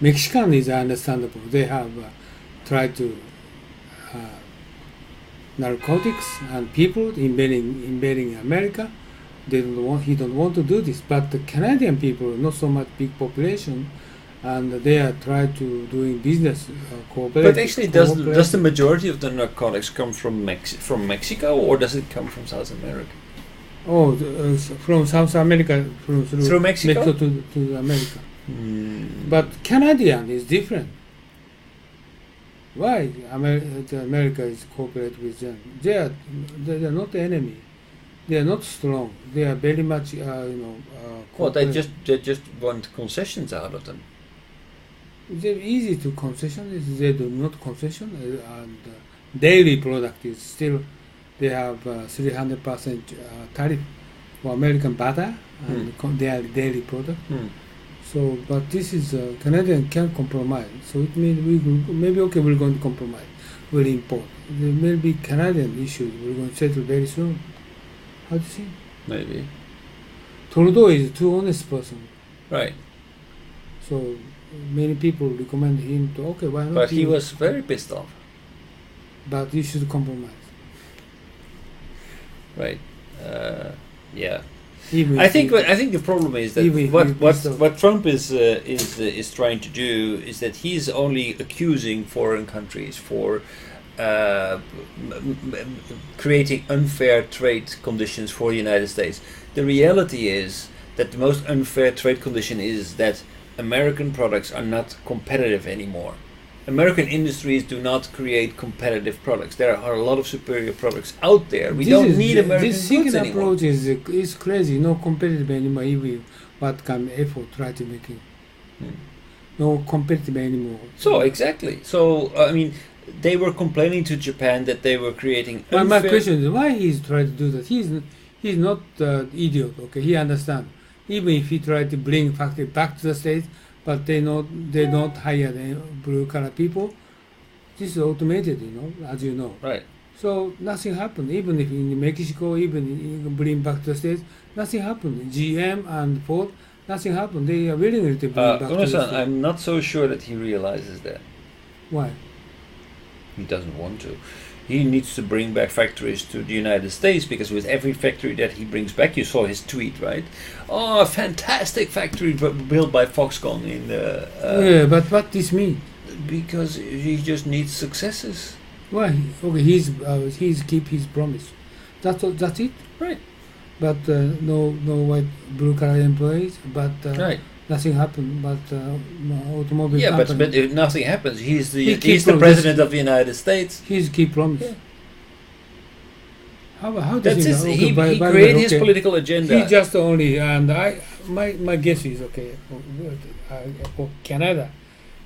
Speaker 2: Mexican is understandable. They have tried to narcotics and people invading America. He don't want to do this. But the Canadian people, not so much big population, and they are trying to doing business cooperate.
Speaker 1: But actually, does the majority of the narcotics come from Mexico, or does it come from South America?
Speaker 2: Oh, from South America, through
Speaker 1: Mexico
Speaker 2: to America. But Canadian is different. Why America is cooperate with them? They are not the enemy. They are not strong. They are very much
Speaker 1: well, they just want concessions out of them.
Speaker 2: They're easy to concession. They do not concession, and dairy product is still. They have 300% tariff for American butter and their dairy product. So, but this is Canadian can't compromise. So it means we're going to compromise. We'll import. There may be Canadian issues we're going to settle very soon. How do you see?
Speaker 1: Maybe.
Speaker 2: Trudeau is a too honest person.
Speaker 1: Right.
Speaker 2: So many people recommend him to why not?
Speaker 1: But he was very pissed off.
Speaker 2: But you should compromise.
Speaker 1: Right. Yeah.
Speaker 2: I
Speaker 1: think the problem is that what Trump is trying to do is that he's only accusing foreign countries for creating unfair trade conditions for the United States. The reality is that the most unfair trade condition is that American products are not competitive anymore. American industries do not create competitive products. There are a lot of superior products out there. We don't need American goods anymore.
Speaker 2: This approach is crazy. No competitive anymore. Even what kind of effort try to make it. No competitive anymore.
Speaker 1: So exactly. So I mean, they were complaining to Japan that they were creating.
Speaker 2: My question is why he's trying to do that. He's not idiot. Okay, he understands. Even if he tried to bring factory back to the States, but they don't hire the blue collar people. This is automated, as you know.
Speaker 1: Right.
Speaker 2: So nothing happened. Even if in Mexico, even you bring back to the States, nothing happened. GM and Ford, nothing happened. They are willing to bring back to the States.
Speaker 1: I'm not so sure that he realizes that.
Speaker 2: Why?
Speaker 1: He doesn't want to. He needs to bring back factories to the United States because with every factory that he brings back, you saw his tweet, right? Oh, a fantastic factory built by Foxconn in the...
Speaker 2: yeah, but what this mean?
Speaker 1: Because he just needs successes.
Speaker 2: Why? Okay, he's keep his promise. That's it.
Speaker 1: Right.
Speaker 2: But no white blue collar employees. But
Speaker 1: right.
Speaker 2: Nothing happened. But automobile.
Speaker 1: Yeah,
Speaker 2: company,
Speaker 1: but if nothing happens, he's the
Speaker 2: promise.
Speaker 1: president of the United States.
Speaker 2: He's keep promise.
Speaker 1: Yeah.
Speaker 2: How does
Speaker 1: That's
Speaker 2: he?
Speaker 1: his,
Speaker 2: Okay,
Speaker 1: he
Speaker 2: by
Speaker 1: created
Speaker 2: way,
Speaker 1: his political agenda.
Speaker 2: He just only my guess is okay. For Canada,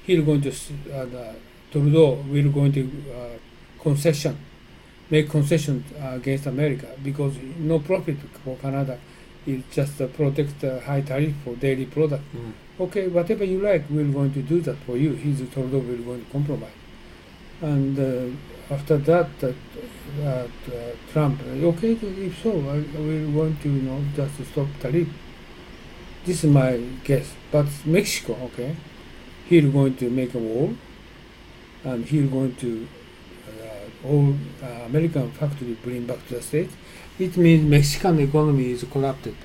Speaker 2: he's going to Trudeau will going to make concession against America because no profit for Canada. It just protect the high tariff for dairy product. Okay, whatever you like, we're going to do that for you. He's Trudeau will going to compromise. And after that, Trump, okay, if so, we're going to just stop tariff. This is my guess. But Mexico, okay, he's going to make a wall, and he's going to all American factory bring back to the States. It means Mexican economy is collapsed.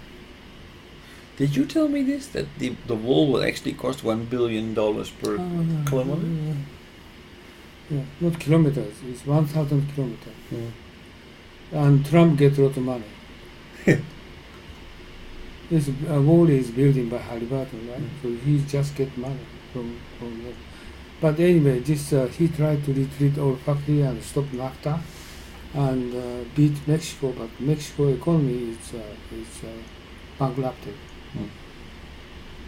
Speaker 1: Did you tell me this? That the wall will actually cost $1 billion per kilometer?
Speaker 2: Yeah, not kilometers. It's 1,000 kilometers. And Trump gets a lot of money. This wall is building by Halliburton, right? So he just get money from that. But anyway, this he tried to retreat our factory and stop NAFTA and beat Mexico, but Mexico economy is bankrupted.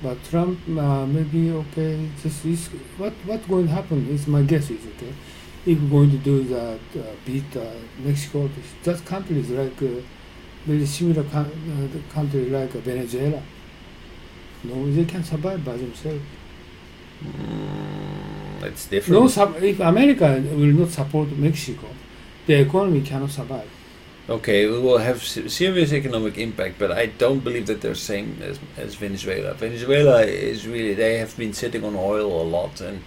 Speaker 2: But Trump maybe okay. This is what going to happen is my guess is okay. If we're going to do that, beat Mexico, that country is like very similar country like Venezuela. No, they can survive by themselves.
Speaker 1: It's different.
Speaker 2: No, if America will not support Mexico, the economy cannot survive.
Speaker 1: Okay, we will have serious economic impact, but I don't believe that they're same as Venezuela. Venezuela is really, they have been sitting on oil a lot, and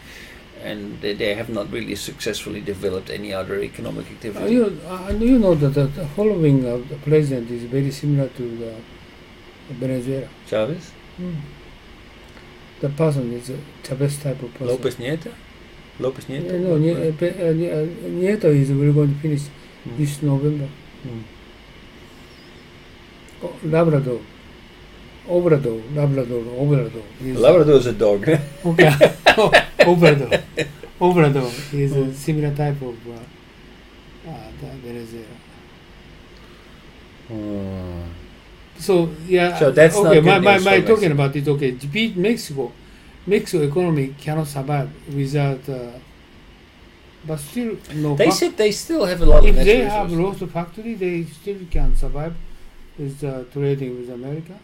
Speaker 1: they have not really successfully developed any other economic activity.
Speaker 2: You know that the following of the president is very similar to Venezuela.
Speaker 1: Chavez?
Speaker 2: The person is a Chavez type of person.
Speaker 1: Lopez Nieto?
Speaker 2: No, Nieto is we're going to finish this November. Labrador. Labrador
Speaker 1: is a dog.
Speaker 2: Okay. Obrador is a similar type of Venezuela. So yeah.
Speaker 1: So that's
Speaker 2: okay.
Speaker 1: Not
Speaker 2: my talking about it. Okay, beat Mexico. Mexico economy cannot survive without. But still, no.
Speaker 1: They said they still have a lot of
Speaker 2: if
Speaker 1: natural
Speaker 2: they
Speaker 1: resources.
Speaker 2: have lost the factory, they still can survive with trading with America.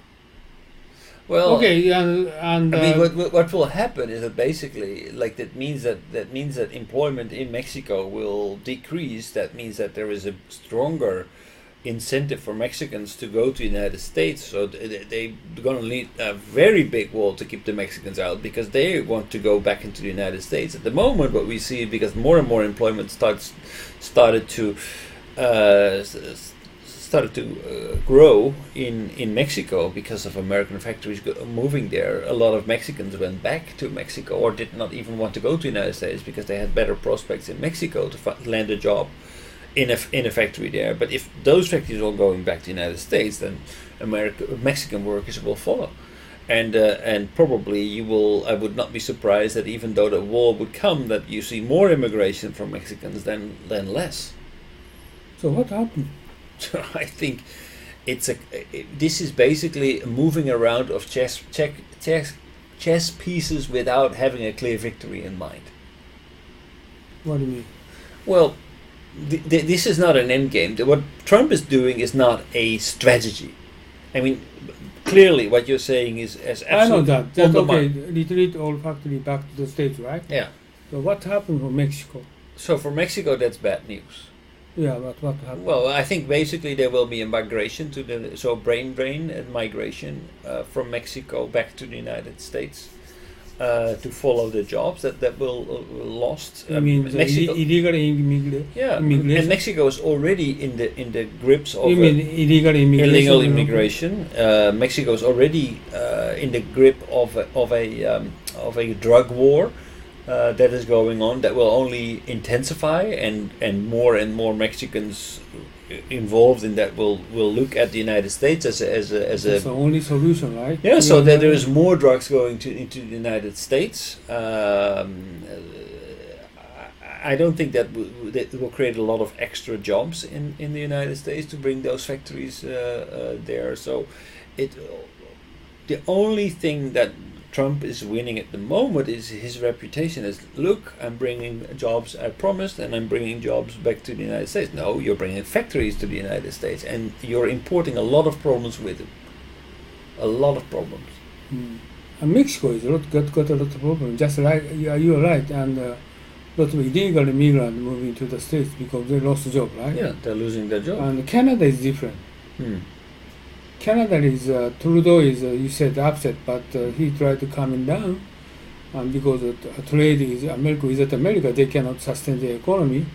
Speaker 1: Well,
Speaker 2: okay, and
Speaker 1: I mean, what will happen is that basically, like that means that employment in Mexico will decrease. That means that there is a stronger incentive for Mexicans to go to the United States. So they're going to need a very big wall to keep the Mexicans out because they want to go back into the United States. At the moment, what we see, because more and more employment started to grow in Mexico because of American factories moving there. A lot of Mexicans went back to Mexico or did not even want to go to the United States because they had better prospects in Mexico to land a job in a factory there. But if those factories are all going back to the United States, then Mexican workers will follow. And probably you will. I would not be surprised that even though the war would come, that you see more immigration from Mexicans than less.
Speaker 2: So what happened?
Speaker 1: I think this is basically a moving around of chess pieces without having a clear victory in mind.
Speaker 2: What do you mean?
Speaker 1: Well, this is not an end game. What Trump is doing is not a strategy. I mean, clearly what you're saying is as
Speaker 2: I know
Speaker 1: absolutely
Speaker 2: that. That's
Speaker 1: on the
Speaker 2: okay.
Speaker 1: mark.
Speaker 2: Retreat all factory back to the States, right?
Speaker 1: Yeah.
Speaker 2: So what happened for Mexico?
Speaker 1: So for Mexico, that's bad news.
Speaker 2: Yeah, what happened?
Speaker 1: Well, I think basically there will be a migration to the brain drain and migration from Mexico back to the United States to follow the jobs that will lost.
Speaker 2: I mean,
Speaker 1: Mexico,
Speaker 2: illegal immigration.
Speaker 1: yeah, and Mexico is already in the grips of
Speaker 2: You mean illegal immigration?
Speaker 1: illegal immigration. Mexico is already in the grip of a drug war. That is going on, that will only intensify, and more Mexicans involved in that will look at the United States as
Speaker 2: That's
Speaker 1: a
Speaker 2: the only solution, right?
Speaker 1: yeah. So that there is more drugs going into the United States. I don't think that will create a lot of extra jobs in the United States to bring those factories there. So the only thing that Trump is winning at the moment is his reputation as, look, I'm bringing jobs I promised, and I'm bringing jobs back to the United States. No, you're bringing factories to the United States, and you're importing a lot of problems with it. A lot of problems.
Speaker 2: And Mexico is got a lot of problems. Just like you are right, and a lot of illegal immigrants moving to the States because they lost the job, right?
Speaker 1: Yeah, they're losing their job.
Speaker 2: And Canada is different. Canada is Trudeau is you said upset, but he tried to calm it down, because trade is America without America, they cannot sustain the economy,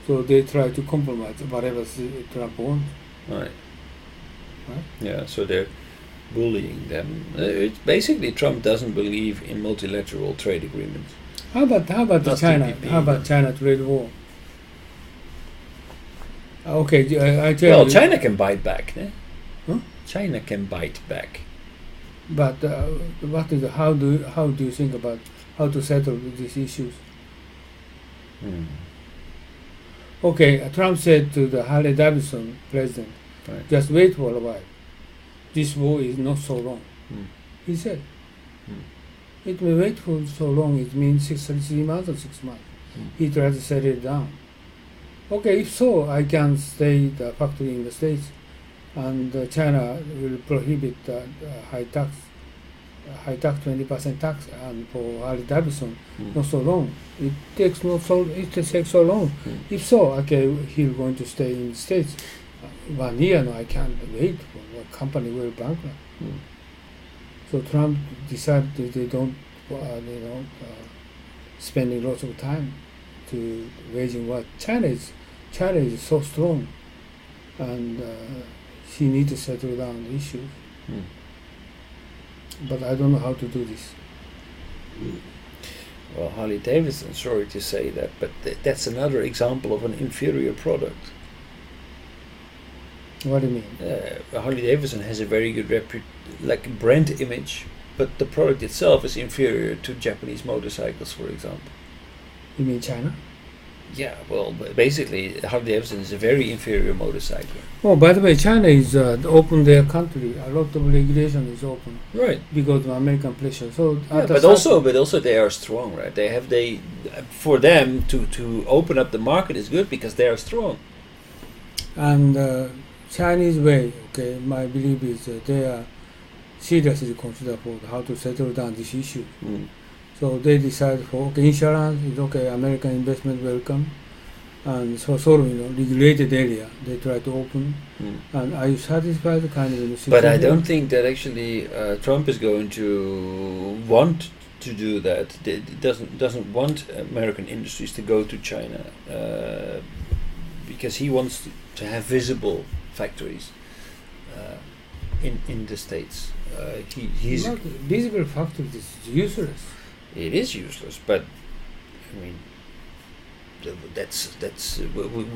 Speaker 2: so they try to compromise whatever Trump wants.
Speaker 1: Right. Yeah, so they're bullying them. It's basically, Trump doesn't believe in multilateral trade agreements.
Speaker 2: How about
Speaker 1: Not
Speaker 2: China?
Speaker 1: TPP,
Speaker 2: How about
Speaker 1: but-
Speaker 2: China trade war? Okay, I tell
Speaker 1: Well,
Speaker 2: you.
Speaker 1: China can bite back. Eh?
Speaker 2: Huh?
Speaker 1: China can bite back.
Speaker 2: But how do you think about how to settle these issues? Okay, Trump said to the Harley Davidson president,
Speaker 1: Right.
Speaker 2: just wait for a while. This war is not so long. He said. It may wait for so long, it means 3 months or 6 months. He tried to set it down. Okay, if so, I can stay the factory in the States, and China will prohibit high tax 20% tax, and for Harley Davidson, not so long. It takes so long. If so, okay, he's going to stay in the States. 1 year, no, I can't wait for the company will bankrupt. So Trump decided they don't spending lots of time to waging war. China is so strong, and he needs to settle down the issue. But I don't know how to do this.
Speaker 1: Well, Harley Davidson, sorry to say that, but that's another example of an inferior product.
Speaker 2: What do you mean?
Speaker 1: Harley Davidson has a very good brand image, but the product itself is inferior to Japanese motorcycles, for example.
Speaker 2: You mean China?
Speaker 1: Yeah, well, basically, Harley Davidson is a very inferior motorcycle.
Speaker 2: Oh, by the way, China is open their country. A lot of regulation is open
Speaker 1: Right.
Speaker 2: because of American pressure. So,
Speaker 1: Yeah, but also they are strong, right? For them to open up the market is good because they are strong.
Speaker 2: And Chinese way, okay, my belief is they are seriously consider for how to settle down this issue. So they decide for insurance is okay, American investment welcome, and so sort of regulated area they try to open. And are you satisfied kind of?
Speaker 1: But I don't think that actually Trump is going to want to do that. It doesn't want American industries to go to China because he wants to have visible factories in the States. He's
Speaker 2: not visible factories is useless.
Speaker 1: It is useless, but I mean,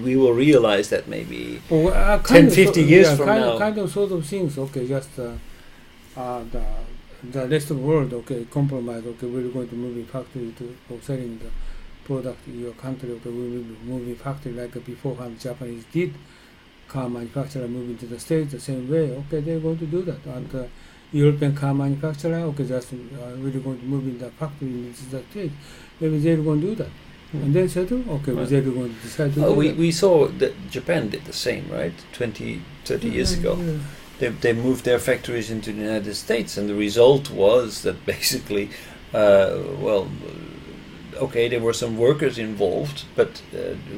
Speaker 1: we will realize that maybe 10, 50 years from now.
Speaker 2: Kind of sort of things. Okay, just the rest of the world. Okay, compromise. Okay, we're going to move a factory for selling the product in your country. Okay, we will move a factory like beforehand Japanese did. Car manufacturer moving to the States the same way. Okay, they're going to do that. And European car manufacturer, okay, just we're going to move in the factory in the state. Maybe they're going to do that. And then settle, okay,
Speaker 1: Right.
Speaker 2: they're going to decide to do
Speaker 1: We saw that Japan did the same, right? 20, 30 years ago. They moved their factories into the United States, and the result was that basically, okay, there were some workers involved, but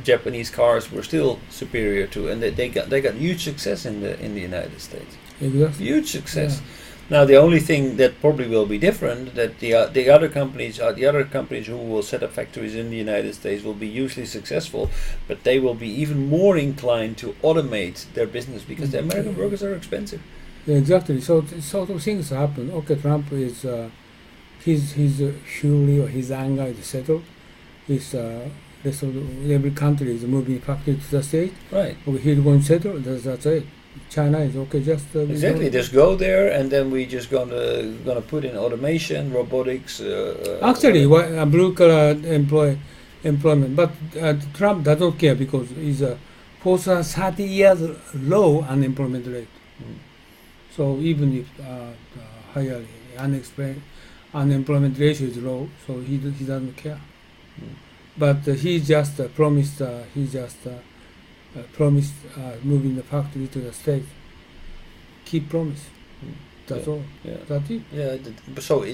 Speaker 1: Japanese cars were still superior to, and they got huge success in the United States.
Speaker 2: Exactly.
Speaker 1: Huge success. Now the only thing that probably will be different, that the other companies who will set up factories in the United States will be hugely successful, but they will be even more inclined to automate their business because the American workers are expensive.
Speaker 2: Yeah, exactly. So sort of things happen. Okay, Trump is his fury or his anger is settled. His rest of every country is moving factory to the state.
Speaker 1: Right.
Speaker 2: Okay, he's going to settle. That's it. China is okay. Just
Speaker 1: Exactly. Just go there, and then we just gonna put in automation, robotics.
Speaker 2: Actually, blue collar employment, but Trump doesn't care because he's for 30 years low unemployment rate. So even if higher unemployment ratio is low, so he doesn't care. But he just promised. Promised moving the factory to the States. Keep promise. That's all.
Speaker 1: Yeah.
Speaker 2: That's it.
Speaker 1: Yeah. So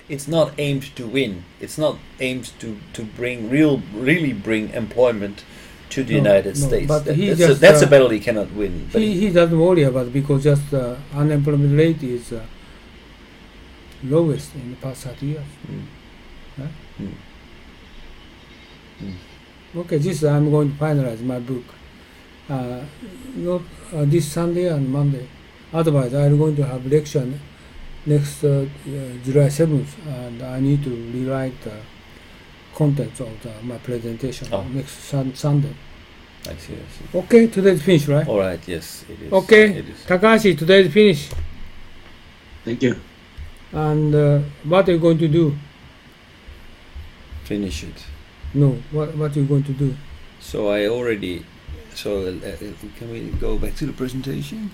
Speaker 1: it's not aimed to win. It's not aimed to really bring employment to the United States.
Speaker 2: But
Speaker 1: that's a battle he cannot win. But
Speaker 2: he doesn't worry about it because just unemployment rate is lowest in the past 30 years. Right? Okay, I'm going to finalize my book. Not this Sunday and Monday. Otherwise, I'm going to have lecture next July 7th, and I need to rewrite the contents of my presentation next Sunday.
Speaker 1: I see.
Speaker 2: Okay, today's finished, right?
Speaker 1: All right. Yes, it is.
Speaker 2: Okay,
Speaker 1: It is.
Speaker 2: Takahashi, today's finished.
Speaker 8: Thank you.
Speaker 2: And what are you going to do?
Speaker 1: Finish it.
Speaker 2: No, what are you going to do?
Speaker 1: So I already. So can we go back to the presentation?